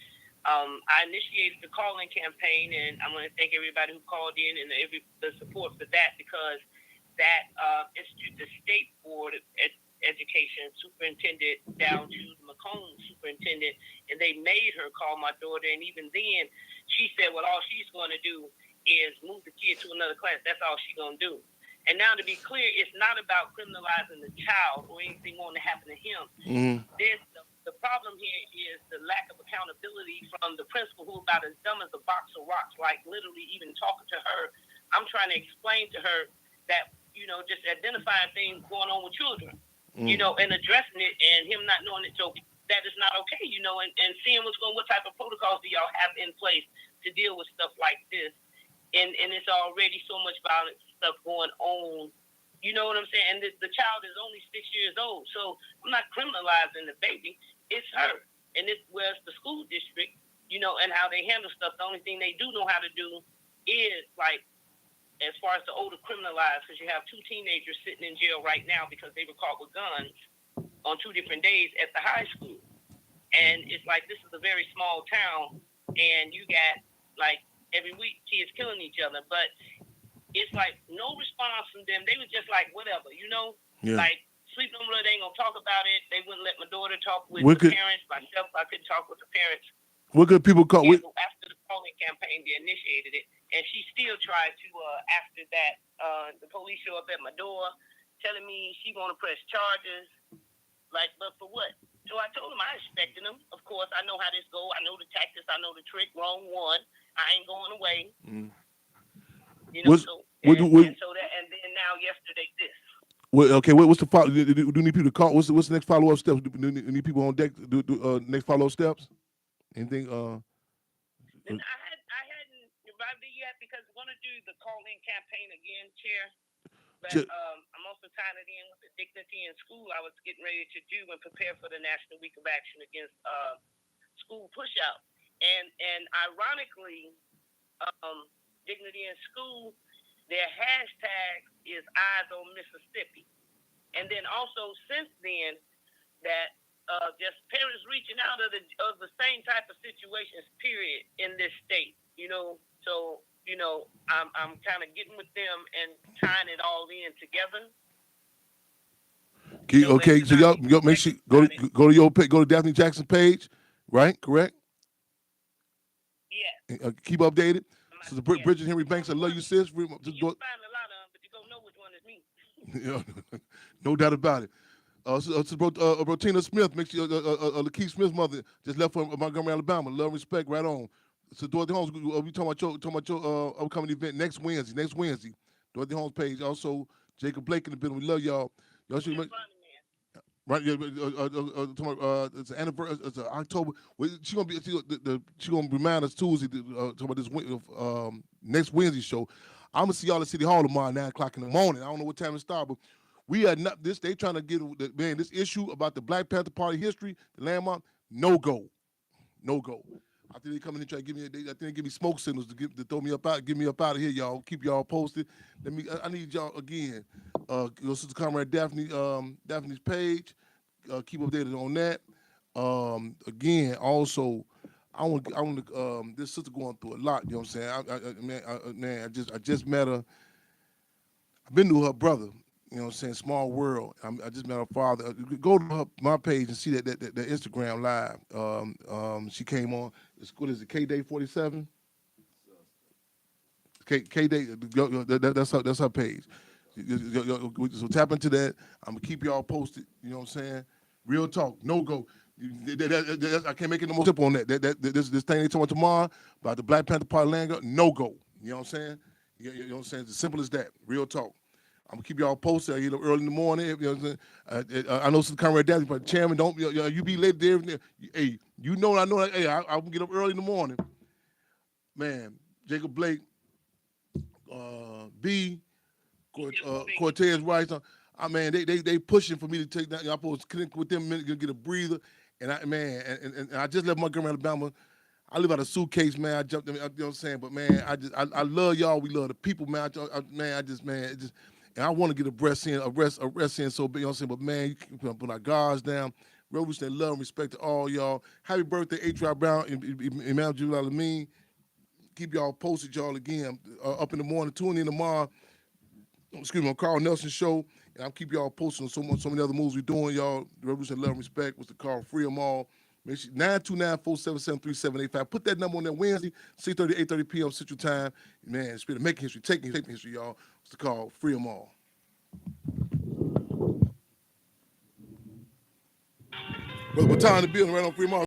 I initiated the calling campaign, and I'm going to thank everybody who called in and the support for that, because that institute, the state board of education superintendent down to the Macomb superintendent, and they made her call my daughter. And even then, she said, well, all she's going to do is move the kid to another class. That's all she's going to do. And now, to be clear, it's not about criminalizing the child or anything going to happen to him. Mm-hmm. The problem here is the lack of accountability from the principal, who about as dumb as a box of rocks, like literally even talking to her. I'm trying to explain to her that, just identifying things going on with children, and addressing it, and him not knowing it. So that is not okay, and seeing what type of protocols do y'all have in place to deal with stuff like this. And it's already so much violent stuff going on. You know what I'm saying? And the child is only 6 years old. So I'm not criminalizing the baby. It's her. And it's the school district, and how they handle stuff. The only thing they do know how to do is, like, as far as the older criminalized, because you have 2 teenagers sitting in jail right now because they were caught with guns on 2 different days at the high school. And it's like, this is a very small town, and you got, like, every week kids killing each other. But it's like no response from them. They were just like, whatever, Yeah. Like, sleep no more, they ain't going to talk about it. They wouldn't let my daughter talk with the parents. Myself, I couldn't talk with the parents. What could people call? After the calling campaign, they initiated it. And she still tried to, after that, the police show up at my door telling me she want to press charges. Like, but for what? So I told them I expected them. Of course, I know how this go. I know the tactics. I know the trick. Wrong one. I ain't going away. Mm. And then now yesterday this. Okay, what's the follow? Do you need people to call? What's the next follow up steps? Do you need people on deck? Do next follow up steps? Anything? And I hadn't arrived yet because I want to do the call-in campaign again, Chair. But I'm also tying it in with the dignity in school I was getting ready to do and prepare for the National Week of Action Against School Pushout. And ironically, Dignity in School, their hashtag is Eyes on Mississippi. And then also since then, that just parents reaching out of the same type of situations, period, in this state. So I'm kind of getting with them and tying it all in together. Okay, so y'all make sure go to your page, go to Daphne Jackson's page, right? Correct. Yeah. Keep updated. So the Bridget Henry Banks, I love you, sis. You find a lot of them, but you don't know which one is me. No doubt about it. Rotina Smith, make sure Lakeith Smith's mother just left from Montgomery, Alabama. Love and respect, right on. So Dorothy Holmes, we talking about your upcoming event next Wednesday. Dorothy Holmes page. Also, Jacob Blake in the building. We love y'all. Y'all should make. Right, yeah. It's an anniversary. It's October. She gonna remind us Tuesday talk about this next Wednesday show. I'm gonna see y'all at City Hall tomorrow 9:00 in the morning. I don't know what time it starts, but we are not this. They trying to get this issue about the Black Panther Party history, the landmark. No go. I think they coming in trying to give me. I think they give me smoke signals to throw me up out, get me up out of here, y'all. Keep y'all posted. I need y'all again. Your sister comrade Daphne's page. Keep updated on that. Again, also, I want this sister going through a lot. You know what I'm saying? I just met her. I've been to her brother. You know what I'm saying? Small world. I just met her father. Go to my page and see that Instagram live. She came on. What is it? K Day 47. K Day. That's her page. So tap into that. I'm gonna keep y'all posted. You know what I'm saying? Real talk. No go. I can't make it no more simple on that. This thing they talking about tomorrow about the Black Panther Party land grab, no go. You know what I'm saying? You know what I'm saying? It's as simple as that. Real talk. I'm gonna keep y'all posted. I get up early in the morning. You know what I'm saying? I know some comrade Daddy, but chairman, don't you be late there. Hey, you know I know. Hey, I'm gonna get up early in the morning. Man, Jacob Blake, B, Cortez Rice. Man, they pushing for me to take that. I'm supposed to connect with them, get a breather. And I just left Montgomery, Alabama. I live out of suitcase, man. I jumped in, you know what I'm saying? But man, I love y'all. We love the people, man. And I want to get a rest in so big, you know what I'm saying? But man, you can put our guards down. Revolutionary love and respect to all y'all. Happy birthday, H.R. Brown, Imam Jabal Alameen. Keep y'all posted, y'all, again. Up in the morning, tune in tomorrow. On Carl Nelson show, and I'll keep y'all posted on so many other moves we're doing, y'all. The Revolution Love and Respect was the Carl Free them all. Make sure 929-477-3785. Put that number on there Wednesday, 6:30 to 8:30 p.m. Central Time. Man, spirit of making history, taking history, y'all. It's the Carl Free them all. But time to build right on Free them all.